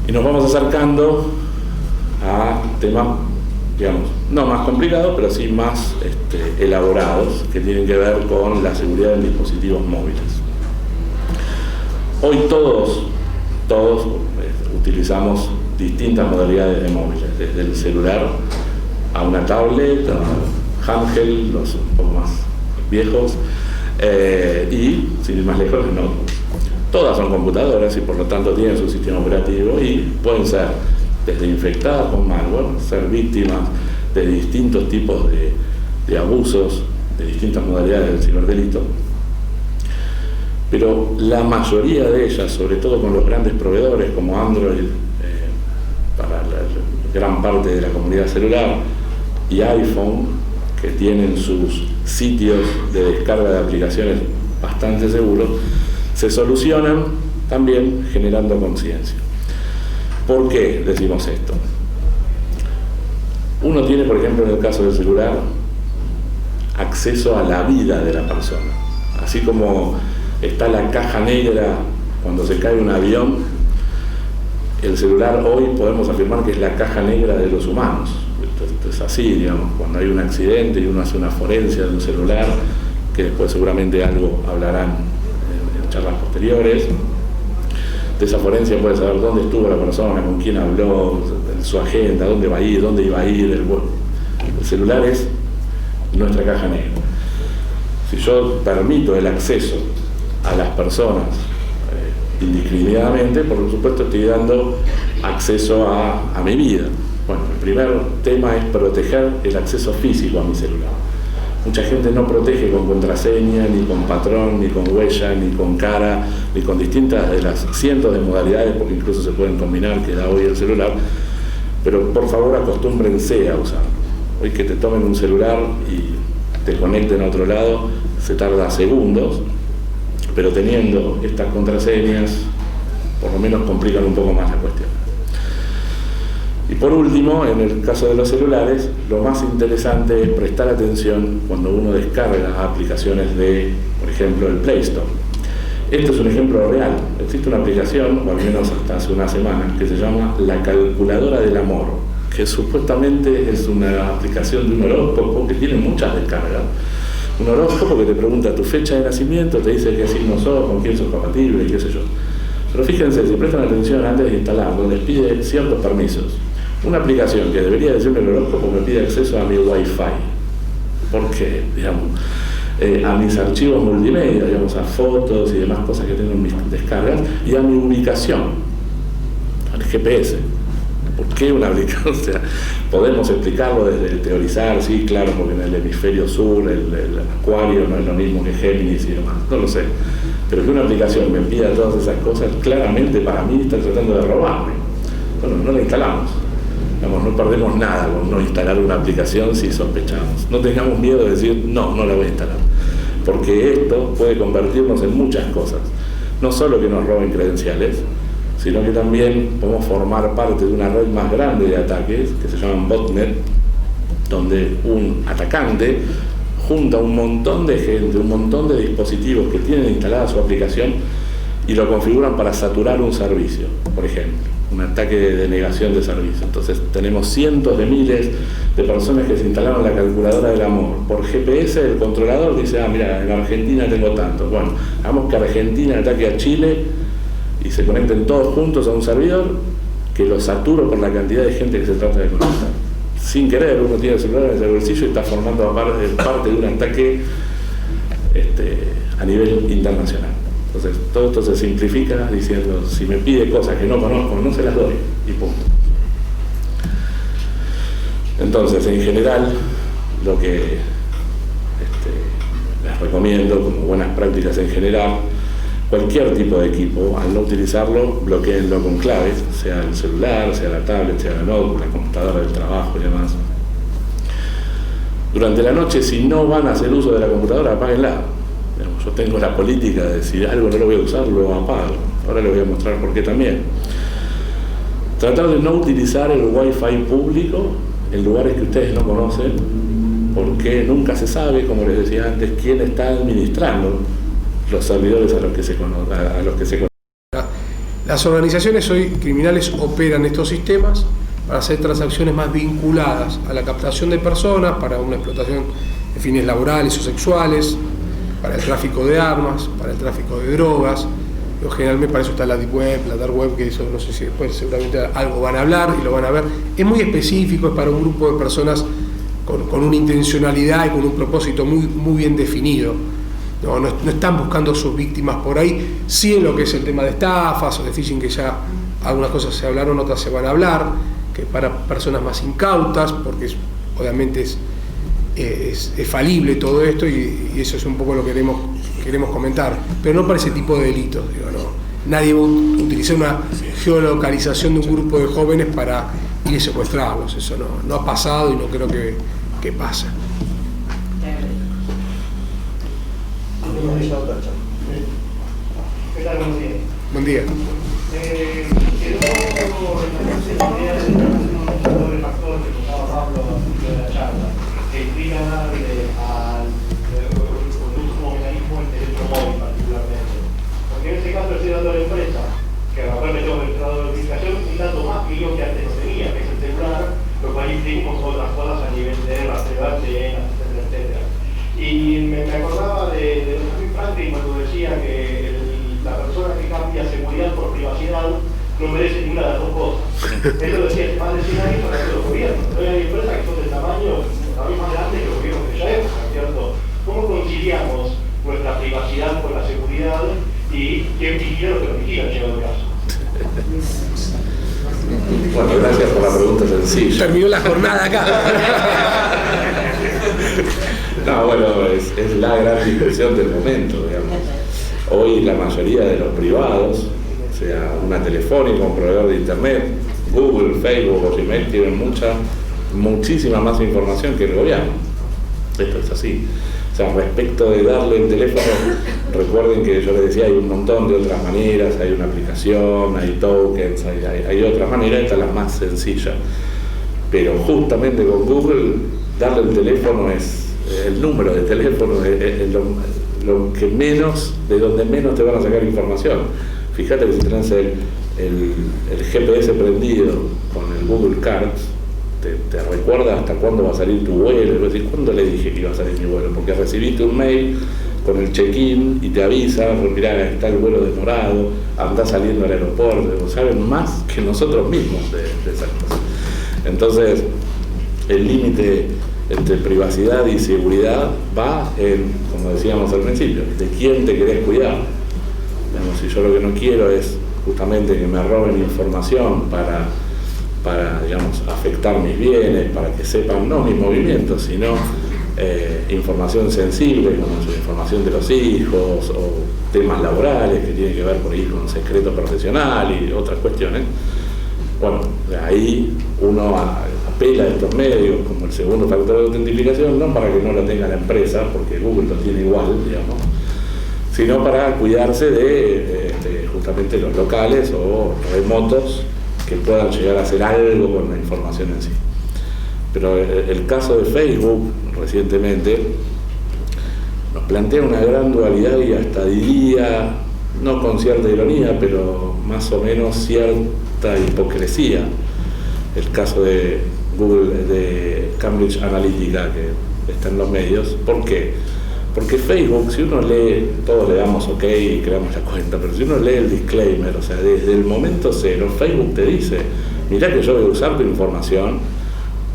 Y nos vamos acercando a temas, digamos, no más complicados, pero sí más elaborados, que tienen que ver con la seguridad de dispositivos móviles. Hoy todos utilizamos distintas modalidades de móviles, desde el celular a una tablet, a handheld, los un poco más viejos, y sin ir más lejos, no. Todas son computadoras y por lo tanto tienen su sistema operativo y pueden ser desde infectadas con malware, ser víctimas de distintos tipos de abusos, de distintas modalidades del ciberdelito, pero la mayoría de ellas, sobre todo con los grandes proveedores como Android, para la gran parte de la comunidad celular, y iPhone, que tienen sus sitios de descarga de aplicaciones bastante seguros, se solucionan también generando conciencia. ¿Por qué decimos esto? Uno tiene, por ejemplo, en el caso del celular, acceso a la vida de la persona. Así como está la caja negra cuando se cae un avión, el celular hoy podemos afirmar que es la caja negra de los humanos. Esto es así, digamos, cuando hay un accidente y uno hace una forencia de un celular, que después seguramente algo hablarán en charlas posteriores. De esa forencia puede saber dónde estuvo la persona, con quién habló, su agenda, dónde va a ir, dónde iba a ir. El celular es nuestra caja negra. Si yo permito el acceso a las personas indiscriminadamente, por supuesto estoy dando acceso a mi vida. Bueno, el primer tema es proteger el acceso físico a mi celular. Mucha gente no protege con contraseña, ni con patrón, ni con huella, ni con cara, ni con distintas de las cientos de modalidades, porque incluso se pueden combinar, que da hoy el celular. Pero por favor acostúmbrense a usarlo. Hoy que te tomen un celular y te conecten a otro lado, se tarda segundos, pero teniendo estas contraseñas, por lo menos complican un poco más la cuestión. Y por último, en el caso de los celulares, lo más interesante es prestar atención cuando uno descarga aplicaciones de, por ejemplo, el Play Store. Esto es un ejemplo real. Existe una aplicación, o al menos hasta hace una semana, que se llama La Calculadora del Amor, que supuestamente es una aplicación de un horóscopo que tiene muchas descargas. Un horóscopo que te pregunta tu fecha de nacimiento, te dice qué signo sos, con quién sos compatible, qué sé yo. Pero fíjense, si prestan atención antes de instalarlo, les pide ciertos permisos. Una aplicación que debería decirme el horóscopo me pide acceso a mi Wi-Fi. ¿Por qué? Digamos, a mis archivos multimedia, digamos, a fotos y demás cosas que tengo en mis descargas, y a mi ubicación, al GPS. ¿Por qué una aplicación? O sea, podemos explicarlo desde el teorizar, sí, claro, porque en el hemisferio sur el Acuario no es lo mismo que Géminis y demás, no lo sé. Pero que una aplicación me pida todas esas cosas, claramente para mí está tratando de robarme. Bueno, no la instalamos. Digamos, no perdemos nada con no instalar una aplicación si sospechamos. No tengamos miedo de decir, no la voy a instalar. Porque esto puede convertirnos en muchas cosas. No solo que nos roben credenciales, sino que también podemos formar parte de una red más grande de ataques, que se llaman botnet, donde un atacante junta un montón de gente, un montón de dispositivos que tienen instalada su aplicación y lo configuran para saturar un servicio, por ejemplo. Un ataque de denegación de servicio. Entonces tenemos cientos de miles de personas que se instalaron la calculadora del amor. Por GPS el controlador dice, mira, en Argentina tengo tanto. Bueno, hagamos que Argentina ataque a Chile y se conecten todos juntos a un servidor que lo saturo por la cantidad de gente que se trata de conectar. Sin querer, uno tiene el celular en el bolsillo y está formando parte de un ataque a nivel internacional. Entonces, todo esto se simplifica diciendo, si me pide cosas que no conozco, no se las doy, y punto. Entonces, en general, lo que les recomiendo como buenas prácticas en general, cualquier tipo de equipo, al no utilizarlo, bloquéenlo con claves, sea el celular, sea la tablet, sea la notebook, la computadora del trabajo y demás. Durante la noche, si no van a hacer uso de la computadora, apáguenla. Yo tengo la política de si algo no lo voy a usar, lo apago. Ahora les voy a mostrar por qué también. Tratar de no utilizar el Wi-Fi público en lugares que ustedes no conocen, porque nunca se sabe, como les decía antes, quién está administrando los servidores a los que se conocen. Las organizaciones hoy criminales operan estos sistemas para hacer transacciones más vinculadas a la captación de personas, para una explotación de fines laborales o sexuales, para el tráfico de armas, para el tráfico de drogas. Generalmente para eso está la Deep Web, la Dark Web, que eso no sé si después seguramente algo van a hablar y lo van a ver. Es muy específico, es para un grupo de personas con una intencionalidad y con un propósito muy bien definido. No están buscando sus víctimas por ahí, sí en lo que es el tema de estafas o de phishing, que ya algunas cosas se hablaron, otras se van a hablar, que para personas más incautas, porque obviamente es falible todo esto y eso es un poco lo que queremos comentar, pero no para ese tipo de delitos, digo, no. Nadie va a utilizar una geolocalización de un grupo de jóvenes para ir a secuestrarlos, eso no ha pasado y no creo que pase. ¿Qué tal? Buenos días. Buen día. Quedó referencia la idea de un doble factor que tocaba Pablo al principio de la charla, que implica darle al último mecanismo el teléfono móvil particularmente. Porque en este caso estoy dando a la empresa, que a la cual me tengo registrado de notificación, un dato más que yo que antes no tenía, que es el celular, lo cual implica otras cosas a nivel de rastreo de antenas, etcétera, etcétera. Y me acordaba de Benjamin Franklin cuando decía que la persona que cambia seguridad por privacidad no merece ninguna de las dos cosas. Él lo decía hace más de 100 años para todos los gobiernos. Hoy hay empresas que son del tamaño más grande que los gobiernos de esa época, ¿cierto? ¿Cómo conciliamos nuestra privacidad con la seguridad y quién vigila lo que nos vigila en llegado el caso? Bueno, gracias por la pregunta sencilla. Terminó la jornada acá. No, bueno, es la gran discusión del momento, digamos. Hoy la mayoría de los privados, o sea, una telefónica, un proveedor de internet, Google, Facebook o Gmail, tienen muchísima más información que el gobierno. Esto es así. O sea, respecto de darle el teléfono, recuerden que yo les decía, hay un montón de otras maneras, hay una aplicación, hay tokens, hay otras maneras, esta es la más sencilla. Pero justamente con Google, darle el teléfono es el número de teléfono, es lo que menos, de donde menos te van a sacar información. Fíjate que si tenés el GPS prendido con el Google Cards, te recuerda hasta cuándo va a salir tu vuelo. Es decir, ¿cuándo le dije que iba a salir mi vuelo? Porque recibiste un mail con el check-in y te avisa, mirá, está el vuelo demorado, andá saliendo al aeropuerto. Saben más que nosotros mismos de esas cosas. Entonces, el límite entre privacidad y seguridad va en, como decíamos al principio, de quién te querés cuidar. Digamos, si yo lo que no quiero es justamente que me roben información para digamos, afectar mis bienes, para que sepan no mis movimientos, sino información sensible, como la información de los hijos o temas laborales que tienen que ver por ahí con secreto profesional y otras cuestiones. Bueno, de ahí uno apela a estos medios como el segundo factor de autentificación, no para que no lo tenga la empresa, porque Google lo tiene igual, digamos, sino para cuidarse de justamente los locales o remotos que puedan llegar a hacer algo con la información en sí. Pero el caso de Facebook recientemente nos plantea una gran dualidad y hasta diría, no con cierta ironía, pero más o menos cierta hipocresía, el caso de Google, de Cambridge Analytica, que está en los medios. ¿Por qué? Porque Facebook, si uno lee, todos le damos OK y creamos la cuenta, pero si uno lee el disclaimer, o sea, desde el momento cero, Facebook te dice, mirá que yo voy a usar tu información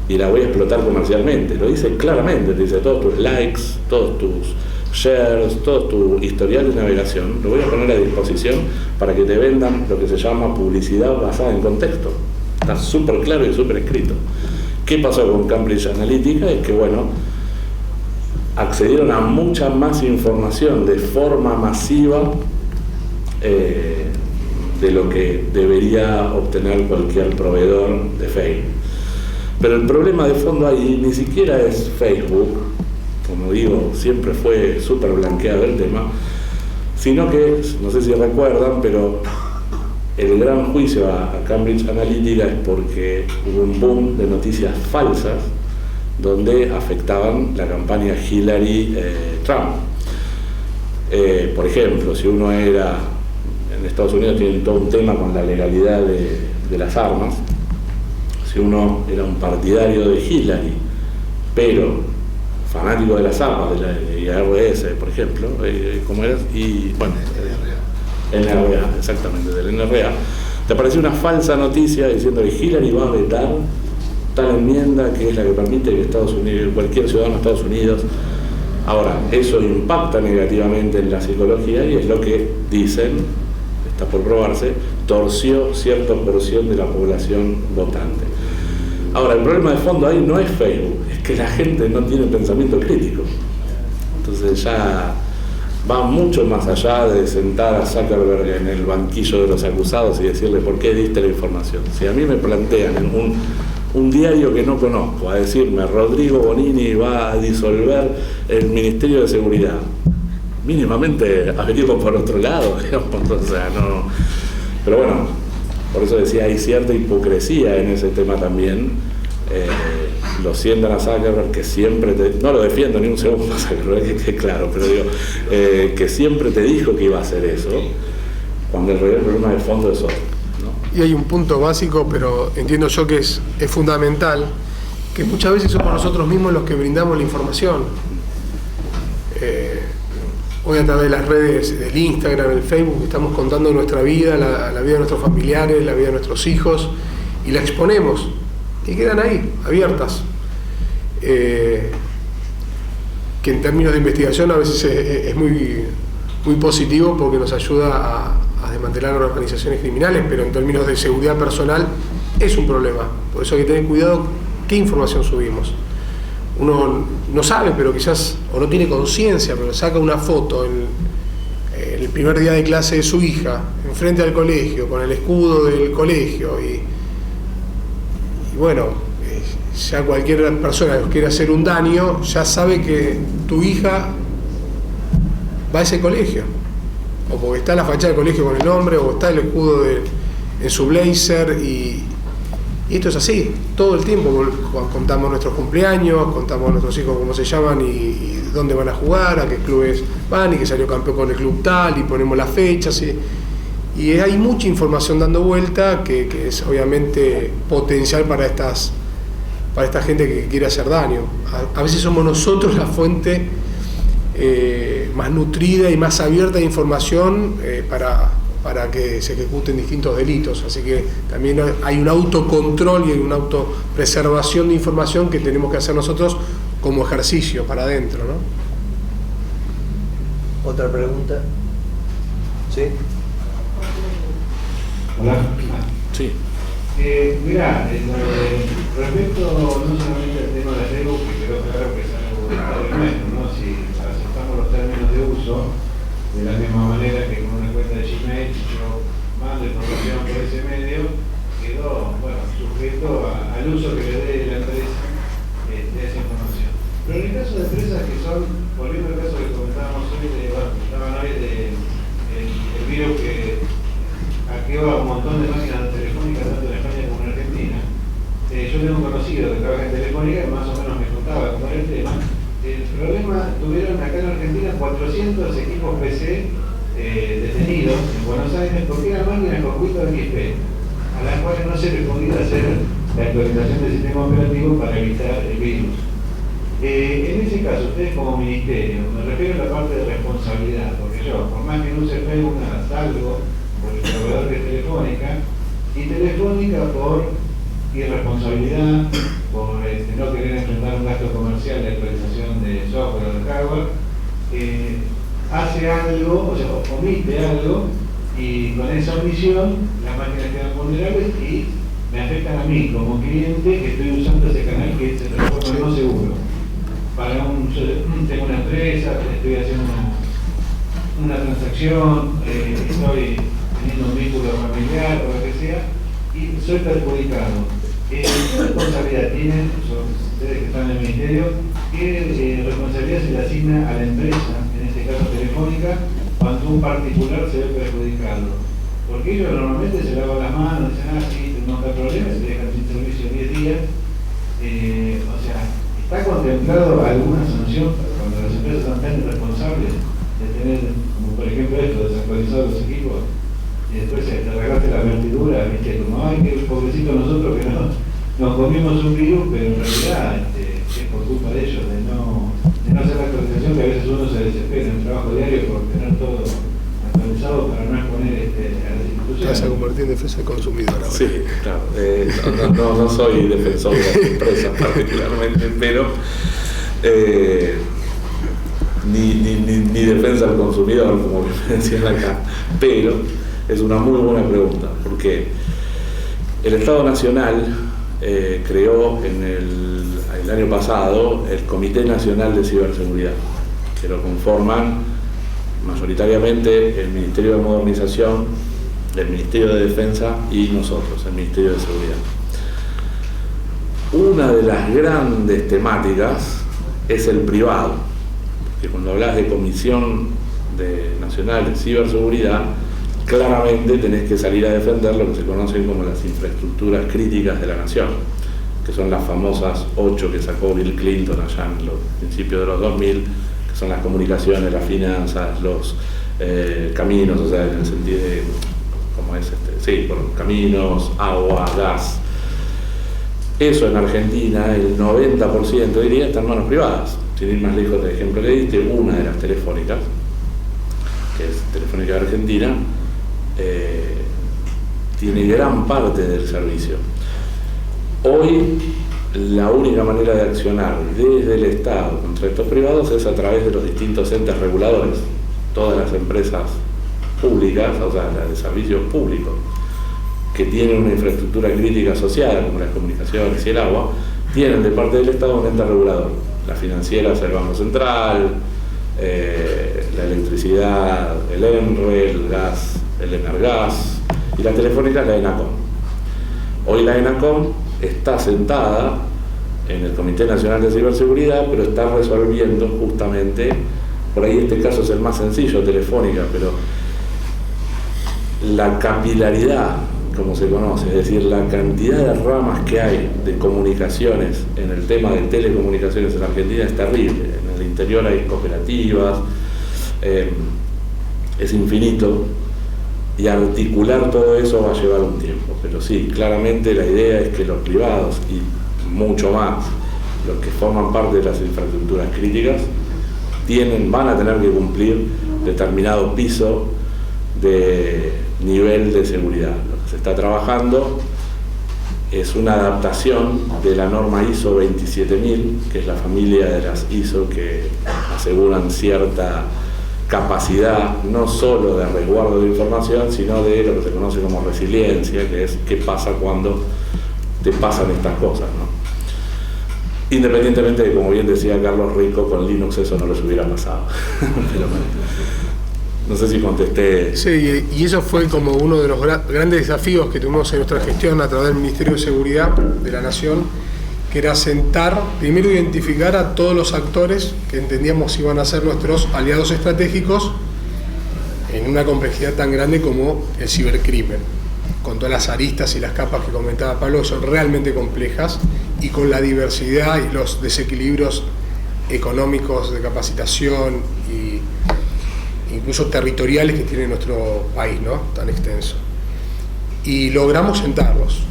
y la voy a explotar comercialmente. Lo dice claramente, te dice todos tus likes, todos tus shares, todo tu historial de navegación, lo voy a poner a disposición para que te vendan lo que se llama publicidad basada en contexto. Está súper claro y súper escrito. ¿Qué pasó con Cambridge Analytica? Es que, bueno, accedieron a mucha más información de forma masiva de lo que debería obtener cualquier proveedor de Facebook. Pero el problema de fondo ahí ni siquiera es Facebook, como digo, siempre fue súper blanqueado el tema, sino que, no sé si recuerdan, pero el gran juicio a Cambridge Analytica es porque hubo un boom de noticias falsas donde afectaban la campaña Hillary-Trump. Por ejemplo, si uno era, en Estados Unidos tienen todo un tema con la legalidad de las armas, si uno era un partidario de Hillary, pero fanático de las armas, de la IRS, por ejemplo, ¿cómo era? Y bueno, NRA, exactamente, del NRA, te apareció una falsa noticia diciendo que Hillary va a vetar tal enmienda que es la que permite que Estados Unidos, cualquier ciudadano de Estados Unidos. Ahora, eso impacta negativamente en la psicología y es lo que dicen, está por probarse, torció cierta porción de la población votante. Ahora, el problema de fondo ahí no es Facebook, es que la gente no tiene pensamiento crítico. Entonces ya va mucho más allá de sentar a Zuckerberg en el banquillo de los acusados y decirle por qué diste la información. Si a mí me plantean en un diario que no conozco a decirme Rodrigo Bonini va a disolver el Ministerio de Seguridad, mínimamente averiguo por otro lado, digamos, o sea, no. Pero bueno, por eso decía, hay cierta hipocresía en ese tema también. Lo sientan a Zuckerberg, que siempre no lo defiendo ni un segundo a Zuckerberg, que claro, pero digo, que siempre te dijo que iba a hacer eso, cuando el real problema de fondo es otro, ¿no? Y hay un punto básico, pero entiendo yo que es fundamental, que muchas veces somos nosotros mismos los que brindamos la información. Hoy a través de las redes, del Instagram, del Facebook, estamos contando nuestra vida, la vida de nuestros familiares, la vida de nuestros hijos, y la exponemos, y quedan ahí, abiertas. Que en términos de investigación a veces es muy positivo porque nos ayuda a desmantelar organizaciones criminales, pero en términos de seguridad personal es un problema. Por eso hay que tener cuidado qué información subimos. Uno no sabe, pero quizás, o no tiene conciencia, pero saca una foto en el primer día de clase de su hija, enfrente al colegio, con el escudo del colegio, y bueno, ya cualquier persona que quiera hacer un daño, ya sabe que tu hija va a ese colegio, o porque está la fachada del colegio con el nombre, o está el escudo en su blazer, y esto es así, todo el tiempo contamos nuestros cumpleaños, contamos a nuestros hijos cómo se llaman y dónde van a jugar, a qué clubes van, y que salió campeón con el club tal, y ponemos las fechas, y hay mucha información dando vuelta que es obviamente potencial para esta gente que quiere hacer daño. A veces somos nosotros la fuente más nutrida y más abierta de información para que se ejecuten distintos delitos. Así que también hay un autocontrol y hay una autopreservación de información que tenemos que hacer nosotros como ejercicio para adentro, ¿no? ¿Otra pregunta? ¿Sí? Hola. Sí. Mirá, respecto no solamente al tema de Facebook, que quedó claro que es algo nuestro, ¿no? Si aceptamos los términos de uso, de la misma manera que con una cuenta de Gmail, yo mando información por ese medio, quedó, bueno, sujeto al uso que le dé la empresa de esa información. Pero en el caso de empresas que son, volviendo al caso que comentábamos hoy, el virus que hackeó a un montón de máquinas telefónicas tanto en España como en Argentina. Yo tengo un conocido que trabaja en Telefónica y más o menos me contaba cómo era el tema. El problema, tuvieron acá en Argentina 400 equipos PC detenidos en Buenos Aires porque eran máquinas con Windows XP, a las cuales no se les podía hacer la actualización del sistema operativo para evitar el virus. En ese caso, ustedes como ministerio, me refiero a la parte de responsabilidad, porque yo, por más que no use Facebook, nada, salgo por el proveedor de Telefónica, y Telefónica por irresponsabilidad, por no querer enfrentar un gasto comercial de actualización de software o de hardware, hace algo, o sea, omite algo, y con esa omisión las máquinas quedan vulnerables y me afectan a mí como cliente que estoy usando ese canal que es el retorno no seguro. Tengo una empresa, estoy haciendo una transacción, estoy teniendo un vínculo familiar o lo que sea, y soy perjudicado. ¿Qué responsabilidad tienen ustedes que están en el ministerio? ¿Qué responsabilidad se le asigna a la empresa, en este caso Telefónica, cuando un particular se ve perjudicado? Porque ellos normalmente se lavan las manos, dicen, sí, tenemos que problemas, se dejan sin servicio 10 días. O sea, ¿está contemplado alguna sanción cuando las empresas son tan irresponsables de tener, como por ejemplo esto, desactualizados los equipos y después te regalaste la vertidura, viste, como, ay, qué pobrecito nosotros que nos comimos un virus, pero en realidad es por culpa de ellos, de no hacer la actualización, que a veces uno se desespera en el trabajo diario por tener todo actualizado para no exponer a las instituciones. Te vas a convertir en defensa del consumidor ahora. Sí, claro. No soy defensor de las empresas particularmente, pero ni defensa del consumidor, como me decían acá, pero Es una muy buena pregunta, porque el Estado Nacional creó el año pasado el Comité Nacional de Ciberseguridad, que lo conforman mayoritariamente el Ministerio de Modernización, el Ministerio de Defensa y nosotros, el Ministerio de Seguridad. Una de las grandes temáticas es el privado, que cuando hablas de Comisión Nacional de Ciberseguridad, claramente tenés que salir a defender lo que se conocen como las infraestructuras críticas de la nación, que son las famosas 8 que sacó Bill Clinton allá en los principios de los 2000, que son las comunicaciones, las finanzas, los caminos, o sea, en el sentido de, ¿cómo es por caminos, agua, gas. Eso en Argentina, el 90% diría, está en manos privadas. Sin ir más lejos del ejemplo que diste, una de las telefónicas, que es Telefónica de Argentina, tiene gran parte del servicio. Hoy la única manera de accionar desde el Estado contra estos privados es a través de los distintos entes reguladores. Todas las empresas públicas, o sea, las de servicios públicos, que tienen una infraestructura crítica asociada, como las comunicaciones y el agua, tienen de parte del Estado un ente regulador. Las financieras, el Banco Central, la electricidad, el ENRE, el gas, el Energas, y la telefónica, la ENACOM. Hoy la ENACOM está sentada en el Comité Nacional de Ciberseguridad, pero está resolviendo justamente, por ahí este caso es el más sencillo, Telefónica, pero la capilaridad, como se conoce, es decir, la cantidad de ramas que hay de comunicaciones en el tema de telecomunicaciones en Argentina es terrible. En el interior hay cooperativas, es infinito, y articular todo eso va a llevar un tiempo. Pero sí, claramente la idea es que los privados, y mucho más los que forman parte de las infraestructuras críticas, van a tener que cumplir determinado piso de nivel de seguridad. Lo que se está trabajando es una adaptación de la norma ISO 27000, que es la familia de las ISO que aseguran cierta capacidad no solo de resguardo de información, sino de lo que se conoce como resiliencia, que es qué pasa cuando te pasan estas cosas, ¿no? Independientemente de, como bien decía Carlos Rico, con Linux eso no les hubiera pasado. Pero no sé si contesté. Sí, y eso fue como uno de los grandes desafíos que tuvimos en nuestra gestión a través del Ministerio de Seguridad de la Nación, que era sentar, primero identificar a todos los actores que entendíamos iban a ser nuestros aliados estratégicos en una complejidad tan grande como el cibercrimen, con todas las aristas y las capas que comentaba Pablo, que son realmente complejas, y con la diversidad y los desequilibrios económicos de capacitación y incluso territoriales que tiene nuestro país, ¿no?, tan extenso. Y logramos sentarlos.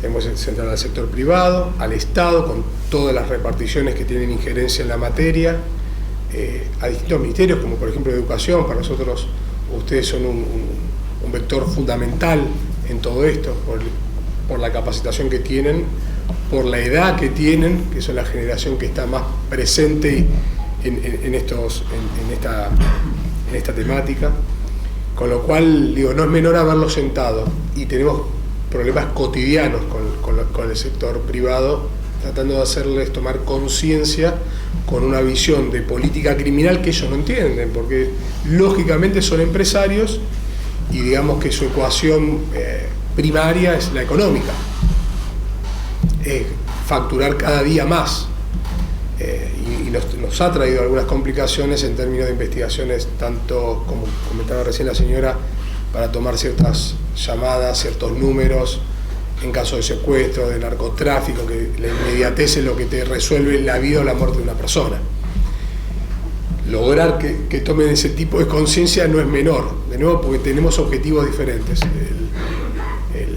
Tenemos que sentar al sector privado, al Estado, con todas las reparticiones que tienen injerencia en la materia, a distintos ministerios, como por ejemplo Educación. Para nosotros ustedes son un vector fundamental en todo esto, por la capacitación que tienen, por la edad que tienen, que son la generación que está más presente en esta temática, con lo cual, digo, no es menor haberlo sentado, y tenemos problemas cotidianos con el sector privado, tratando de hacerles tomar conciencia con una visión de política criminal que ellos no entienden, porque lógicamente son empresarios y digamos que su ecuación primaria es la económica, facturar cada día más. Y nos ha traído algunas complicaciones en términos de investigaciones, tanto como comentaba recién la señora, para tomar ciertas llamadas, ciertos números, en caso de secuestro, de narcotráfico, que la inmediatez es lo que te resuelve la vida o la muerte de una persona. Lograr que tomen ese tipo de conciencia no es menor, de nuevo porque tenemos objetivos diferentes.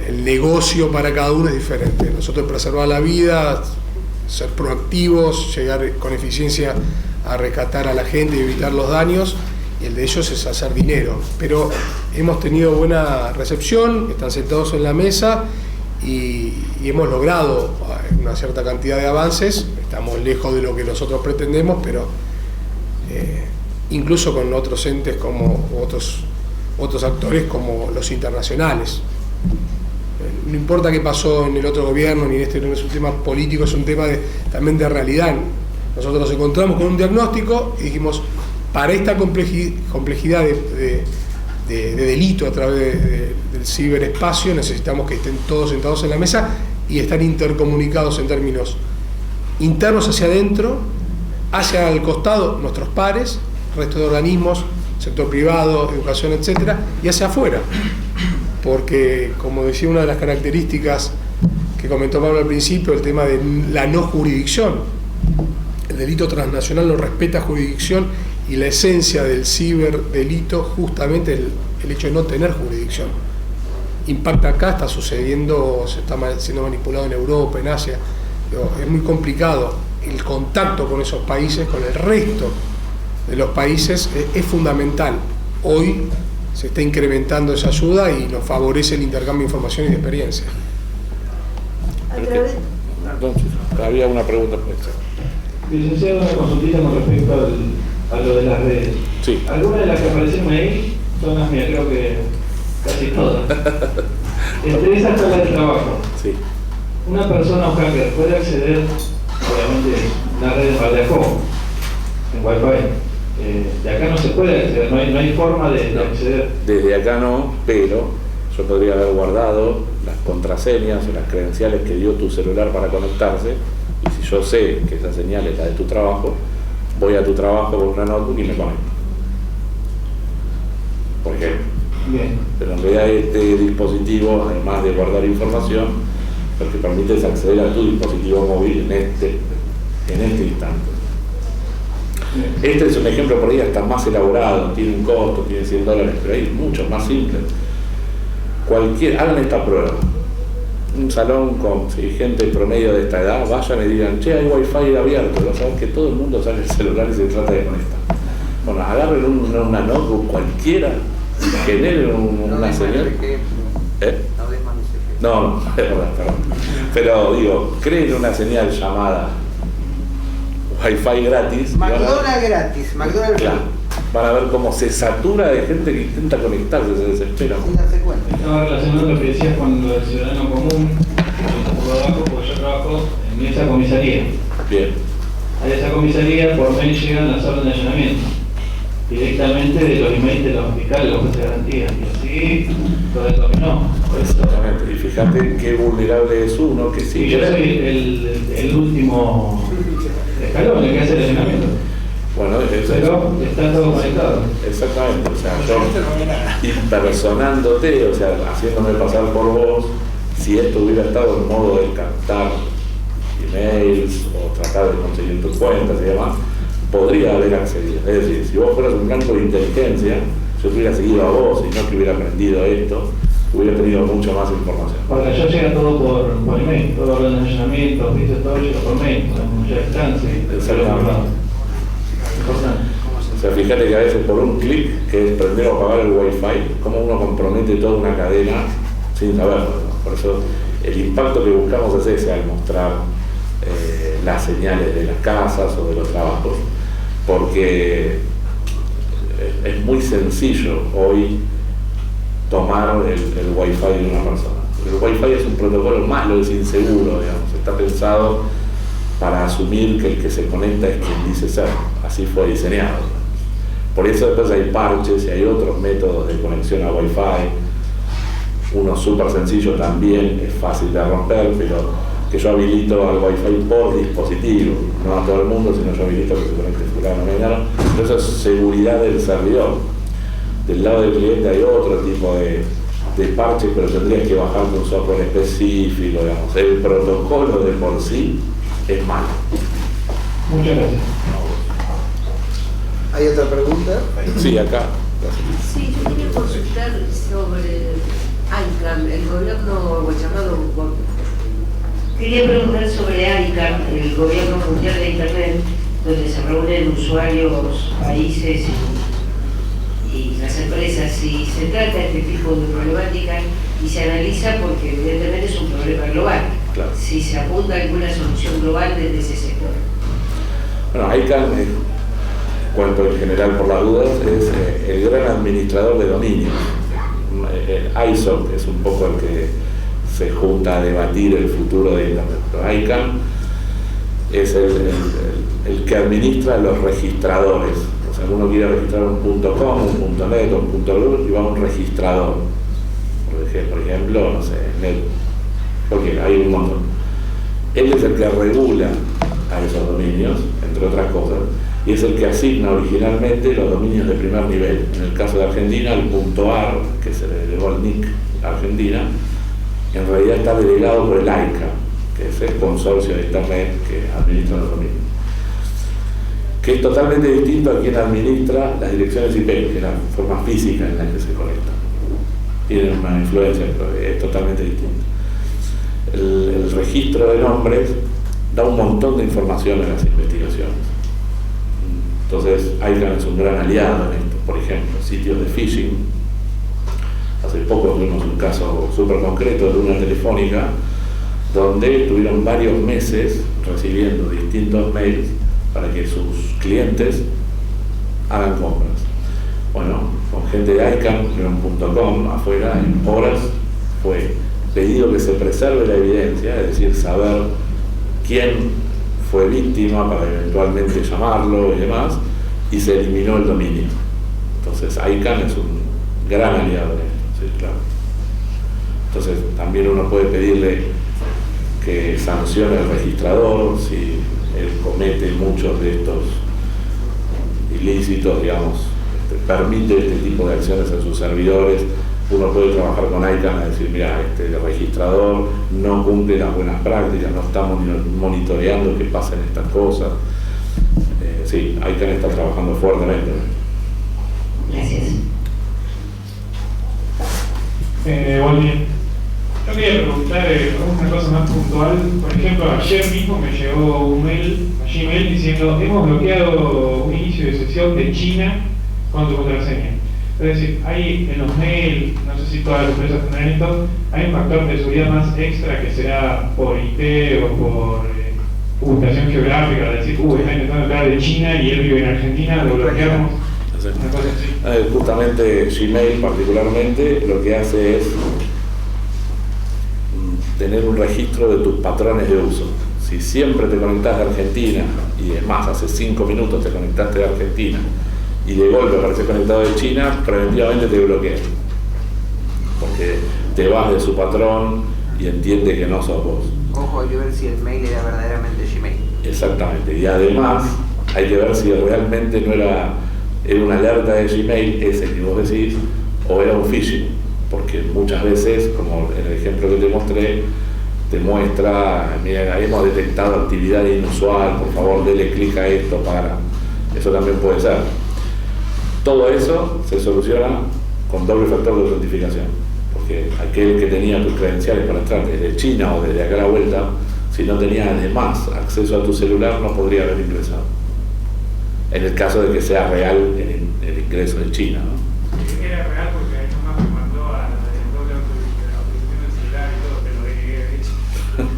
El negocio para cada uno es diferente. Nosotros preservar la vida, ser proactivos, llegar con eficiencia a rescatar a la gente y evitar los daños, y el de ellos es hacer dinero. Pero hemos tenido buena recepción, están sentados en la mesa y hemos logrado una cierta cantidad de avances. Estamos lejos de lo que nosotros pretendemos, pero incluso con otros entes como otros otros actores como los internacionales. No importa qué pasó en el otro gobierno, ni en este no es un tema político, es un tema también de realidad. Nosotros nos encontramos con un diagnóstico y dijimos, para esta complejidad de delito a través del ciberespacio necesitamos que estén todos sentados en la mesa y estar intercomunicados en términos internos hacia adentro, hacia el costado nuestros pares, resto de organismos, sector privado, educación, etcétera, y hacia afuera. Porque, como decía, una de las características que comentó Pablo al principio, el tema de la no jurisdicción. El delito transnacional no respeta jurisdicción y la esencia del ciberdelito justamente es el hecho de no tener jurisdicción. Impacta acá, está sucediendo, se está siendo manipulado en Europa, en Asia. Es muy complicado. El contacto con esos países, con el resto de los países, es fundamental. Hoy se está incrementando esa ayuda y nos favorece el intercambio de información y de experiencia. Había una pregunta. Licenciado, una consultita con respecto a lo de las redes. Sí. Algunas de las que aparecieron ahí son las mías, creo que casi todas. Entre esas está la del trabajo. Sí. Una persona o hacker puede acceder, obviamente, a la red de Valdeacó, en Wi-Fi. De acá no se puede acceder, no hay forma de acceder. Desde acá no, pero yo podría haber guardado las contraseñas o las credenciales que dio tu celular para conectarse, y si yo sé que esa señal es la de tu trabajo, voy a tu trabajo con una notebook y me conecto. Por ejemplo. Bien. Pero en realidad este dispositivo, además de guardar información, lo que permite es acceder a tu dispositivo móvil en este instante. Este es un ejemplo por ahí hasta más elaborado, tiene un costo, tiene $100, pero hay muchos más simples. Hagan esta prueba. Un salón con gente promedio de esta edad, vayan y digan, che, hay wifi abierto, ¿no? Saben que todo el mundo saca el celular y se trata de conectar. Bueno, agarren una notebook cualquiera, generen una señal. No, es verdad, perdón. Pero digo, creen una señal llamada Wi-Fi gratis. McDonald's gratis, McDonald's claro, van a ver cómo se satura de gente que intenta conectarse, se desespera. sin darse cuenta. Estaba relacionando lo que decías con lo del ciudadano común, por abajo, porque yo trabajo en esa comisaría. Bien. A esa comisaría por mail llegan las órdenes de allanamiento, directamente de los emails de los fiscales, los jueces de garantía, y así lo determinó. Exactamente, y fíjate qué vulnerable es uno que Y sigue. yo soy el último escalón, el que hace el allanamiento. Bueno, Pero está todo conectado. exactamente, o sea, yo impersonándote, o sea, haciéndome pasar por vos, si esto hubiera estado en modo de captar emails o tratar de conseguir tus cuentas y demás, podría haber accedido. Es decir, si vos fueras un blanco de inteligencia, yo te hubiera seguido a vos y no que hubiera aprendido esto, hubiera tenido mucha más información. Porque allá llega todo por email, todo el allanamiento, todo llega por mail, con mucha distancia. Exactamente. O sea, fíjate que a veces por un clic, que es prender o apagar el wifi, como uno compromete toda una cadena sin saberlo, ¿no? Por eso el impacto que buscamos es ese al mostrar las señales de las casas o de los trabajos, porque es muy sencillo hoy tomar el wifi de una persona. El wifi es un protocolo malo, es inseguro, digamos, está pensado para asumir que el que se conecta es quien dice ser, así fue diseñado. Por eso después hay parches y hay otros métodos de conexión a Wi-Fi. Uno súper sencillo también, es fácil de romper, pero que yo habilito al Wi-Fi por dispositivo, no a todo el mundo, sino yo habilito que se conecte fulano, mengano. Pero eso es seguridad del servidor. Del lado del cliente hay otro tipo de parches, pero tendrías que bajar un software específico, digamos. El protocolo de por sí es malo. Muchas gracias. ¿Hay otra pregunta? Sí, acá. Sí, yo quería consultar sobre ICANN, el gobierno llamado. Quería preguntar sobre ICANN, el gobierno mundial de Internet, donde se reúnen usuarios, países y las empresas, si se trata de este tipo de problemática y se analiza porque evidentemente es un problema global. Claro. Si se apunta a alguna solución global desde ese sector. Bueno, ICANN cuento en general por las dudas, es el gran administrador de dominios. ISOC es un poco el que se junta a debatir el futuro de Internet. Pero ICANN es el que administra los registradores. O sea, uno quiere registrar un .com, un .net o un .ru y va a un registrador. Por ejemplo, no sé, net, porque hay un montón. Él es el que regula a esos dominios, entre otras cosas, y es el que asigna originalmente los dominios de primer nivel. En el caso de Argentina, el .ar, que se le delegó al NIC Argentina, en realidad está delegado por el ICANN, que es el consorcio de Internet que administra los dominios. Que es totalmente distinto a quien administra las direcciones IP, que es la forma física en la que se conectan. Tienen una influencia, pero es totalmente distinto. El registro de nombres da un montón de información en las investigaciones. Entonces, ICANN es un gran aliado en esto. Por ejemplo, sitios de phishing. Hace poco tuvimos un caso súper concreto de una telefónica donde estuvieron varios meses recibiendo distintos mails para que sus clientes hagan compras. Bueno, con gente de ICANN, que era un .com afuera, en horas fue pedido que se preserve la evidencia, es decir, saber quién fue víctima para eventualmente llamarlo y demás, y se eliminó el dominio. Entonces ICANN es un gran aliado en esto, sí, claro. Entonces también uno puede pedirle que sancione al registrador si él comete muchos de estos ilícitos, digamos, permite este tipo de acciones en sus servidores. Uno puede trabajar con ICANN a decir, mira, el registrador no cumple las buenas prácticas, no estamos monitoreando que pasen estas cosas. Sí, ICANN está trabajando fuertemente. Gracias. Bueno, yo quería preguntar una cosa más puntual. Por ejemplo, ayer mismo me llegó un mail a Gmail diciendo hemos bloqueado un inicio de sesión de China con tu contraseña. Es decir, hay en los mails, no sé si todas las empresas tendrán esto, hay un factor de seguridad más extra que será por IP o por ubicación geográfica, es decir, está intentando entrar de China y él vive en Argentina, lo bloqueamos. Una cosa así. Justamente Gmail particularmente lo que hace es tener un registro de tus patrones de uso. Si siempre te conectás de Argentina, y es más, hace 5 minutos te conectaste de Argentina, y de golpe apareces conectado de China, preventivamente te bloquea. Porque te vas de su patrón y entiende que no sos vos. Ojo, hay que ver si el mail era verdaderamente Gmail. Exactamente. Y además hay que ver si realmente no era una alerta de Gmail, ese que vos decís, o era un phishing. Porque muchas veces, como en el ejemplo que te mostré, te muestra, mira, hemos detectado actividad inusual, por favor dele clic a esto para... Eso también puede ser. Todo eso se soluciona con doble factor de autentificación, porque aquel que tenía tus credenciales para entrar desde China o desde acá a la vuelta, si no tenía además acceso a tu celular, no podría haber ingresado. En el caso de que sea real el ingreso de China, ¿no? Era real porque ahí nomás me mandó a la doble autorización del celular y todo, pero de hecho.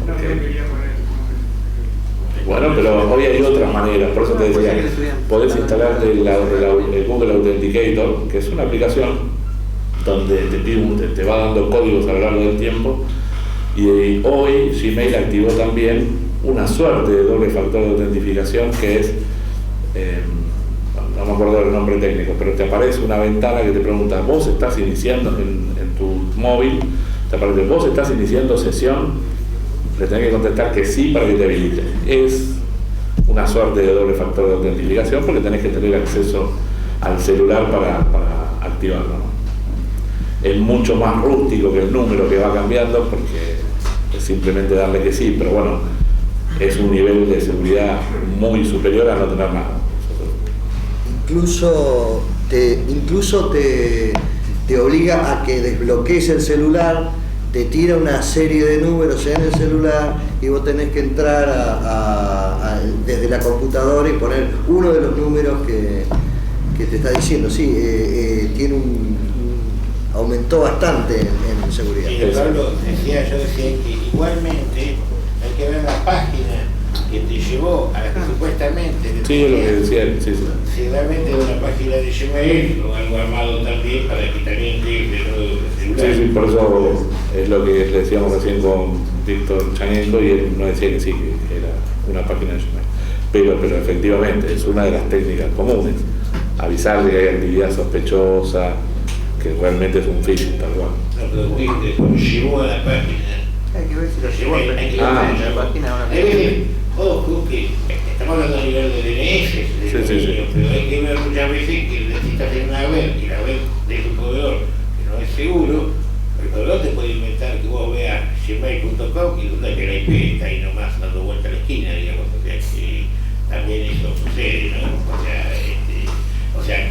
No me quería poner. Bueno, pero hoy hay otras maneras, por eso te decía, podés instalarte el Google Authenticator, que es una aplicación donde te va dando códigos a lo largo del tiempo, y hoy Gmail activó también una suerte de doble factor de autentificación que es, no me acuerdo el nombre técnico, pero te aparece una ventana que te pregunta, vos estás iniciando en tu móvil, te aparece, vos estás iniciando sesión, le tenés que contestar que sí para que te habilite. Es una suerte de doble factor de autentificación porque tenés que tener acceso al celular para activarlo, ¿no? Es mucho más rústico que el número que va cambiando porque es simplemente darle que sí, pero bueno, es un nivel de seguridad muy superior a no tener nada. Incluso te obliga a que desbloquees el celular, te tira una serie de números en el celular y vos tenés que entrar desde la computadora y poner uno de los números que te está diciendo. Sí, aumentó bastante en seguridad. Y Pablo yo decía que igualmente hay que ver la página que te llevó a que supuestamente Sí, es lo que decía él, sí. si realmente es una página de Gmail o algo armado también para que también llegue de nuevo del celular. Sí, por eso es lo que le decíamos recién con Víctor Chanenko, y él no decía que sí, que era una página de Gmail. Pero efectivamente es una de las técnicas comunes, avisar de que hay actividad sospechosa, que realmente es un phishing tal cual. No, pero viste, cuando llegó a la página. Hay que ver si lo llevó a Hay que ver la página o hay veces, ojo, que estamos hablando a nivel de DNS, Sí. pero hay que ver muchas veces que necesitas tener una web, y la web de tu proveedor que no es seguro, el proveedor te puede inventar que vos veas gmail.com y resulta que la IP está ahí nomás dando vuelta a la esquina, digamos, o sea que también eso sucede, ¿no? O sea,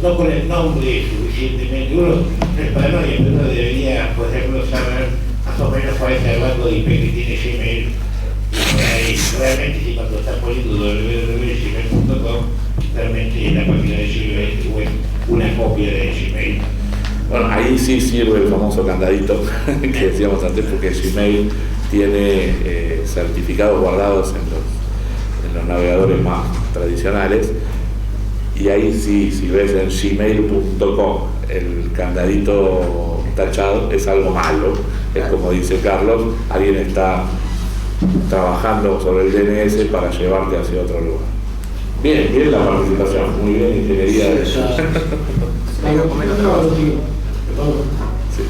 no con el nombre suficientemente, uno no es paranoia, pero uno debería poderlo saber más o menos cuál es el banco de IP que tiene Gmail. Y por ahí, realmente, si cuando estás poniendo www.gmail.com, realmente es la página de Gmail o es una copia de Gmail. Bueno, ahí sí sirve el famoso candadito que decíamos antes, porque Gmail tiene certificados guardados en los navegadores más tradicionales, y ahí sí, si ves en gmail.com el candadito tachado, es algo malo, es como dice Carlos, alguien está trabajando sobre el DNS para llevarte hacia otro lugar. Bien la participación, muy bien, ingeniería de eso. Sí.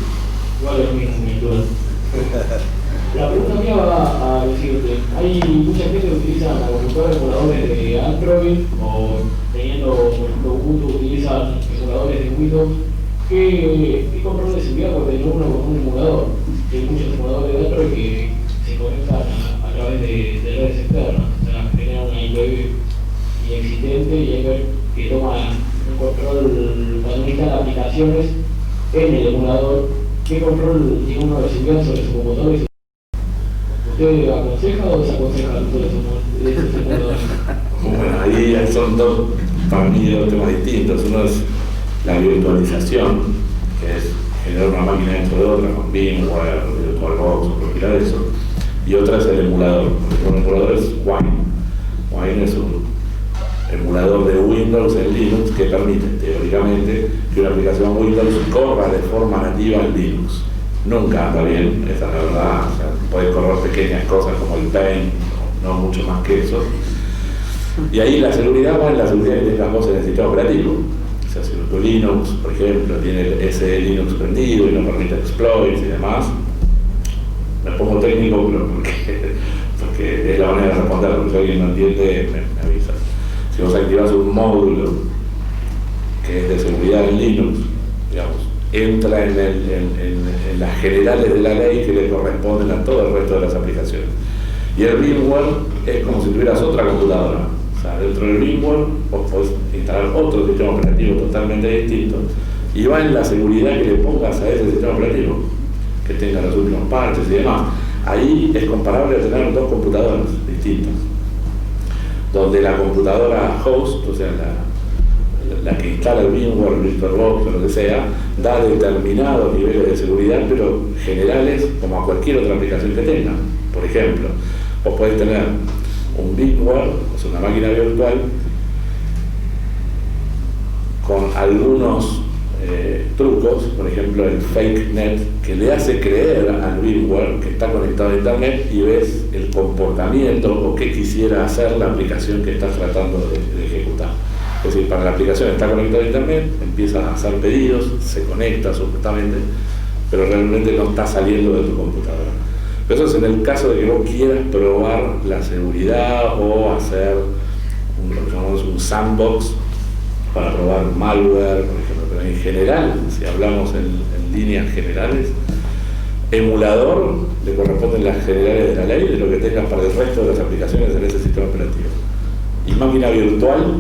Igual es mi duda. La pregunta mía va a decirte, hay mucha gente que utiliza la computadora emuladores de Android o teniendo, por ejemplo, Ubuntu utilizan emuladores de Windows. ¿Qué control de seguridad puede tener uno con un emulador? Hay muchos emuladores de Android que se conectan a través de redes externas, o sea, generan una IP inexistente y hay que toma un control cuando instalan aplicaciones en el emulador. ¿Qué control tiene uno de seguridad sobre su computador? ¿Usted aconseja o desaconseja el uso de esos emuladores? Bueno, ahí son dos temas distintos. Uno es la virtualización, que es generar una máquina dentro de otra, con VMware, VirtualBox o cualquiera de eso. Y otra es el emulador. El emulador es Wine. Wine es un emulador de Windows en Linux que permite, teóricamente, que una aplicación Windows corra de forma nativa en Linux. Nunca anda bien, esa es la verdad. O sea, puedes correr pequeñas cosas como el Paint, no mucho más que eso. Y ahí la seguridad va en la seguridad que tengas vos en el sistema operativo. O sea, si tu Linux, por ejemplo, tiene ese Linux prendido y no permite exploits y demás, me pongo técnico, pero porque es la manera de responder, porque si alguien no entiende, me avisa. Si vos activás un módulo que es de seguridad en Linux, digamos, entra en las generales de la ley que le corresponden a todo el resto de las aplicaciones. Y el VMware es como si tuvieras otra computadora. O sea, dentro del VMware vos podés instalar otro sistema operativo totalmente distinto, y va en la seguridad que le pongas a ese sistema operativo, que tenga los últimos parches y demás. Ahí es comparable a tener dos computadoras distintas, donde la computadora host, o sea, la que instala el VMware, el VirtualBox o lo que sea, da determinados niveles de seguridad, pero generales como a cualquier otra aplicación que tenga. Por ejemplo, vos podés tener un VMware, o sea, una máquina virtual, con algunos trucos, por ejemplo el fake net, que le hace creer al VMware que está conectado a internet, y ves el comportamiento o qué quisiera hacer la aplicación que estás tratando de ejecutar. Es decir, para la aplicación está conectada a internet, empieza a hacer pedidos, se conecta supuestamente, pero realmente no está saliendo de tu computadora. Pero eso es en el caso de que vos quieras probar la seguridad o hacer lo que llamamos un sandbox para probar malware, por ejemplo. Pero en general, si hablamos en líneas generales, emulador le corresponden las generales de la ley de lo que tengas para el resto de las aplicaciones en ese sistema operativo. Y máquina virtual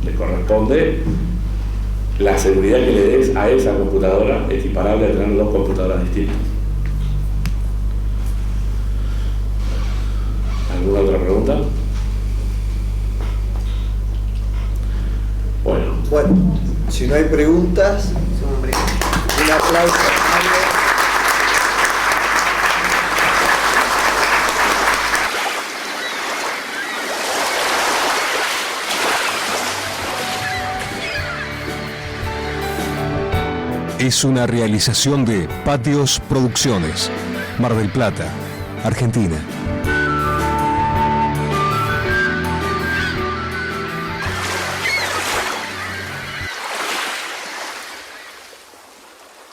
le corresponde la seguridad que le des a esa computadora, equiparable a tener dos computadoras distintas. ¿Alguna otra pregunta? Bueno, si no hay preguntas, un aplauso. es una realización de Patios Producciones, Mar del Plata, Argentina.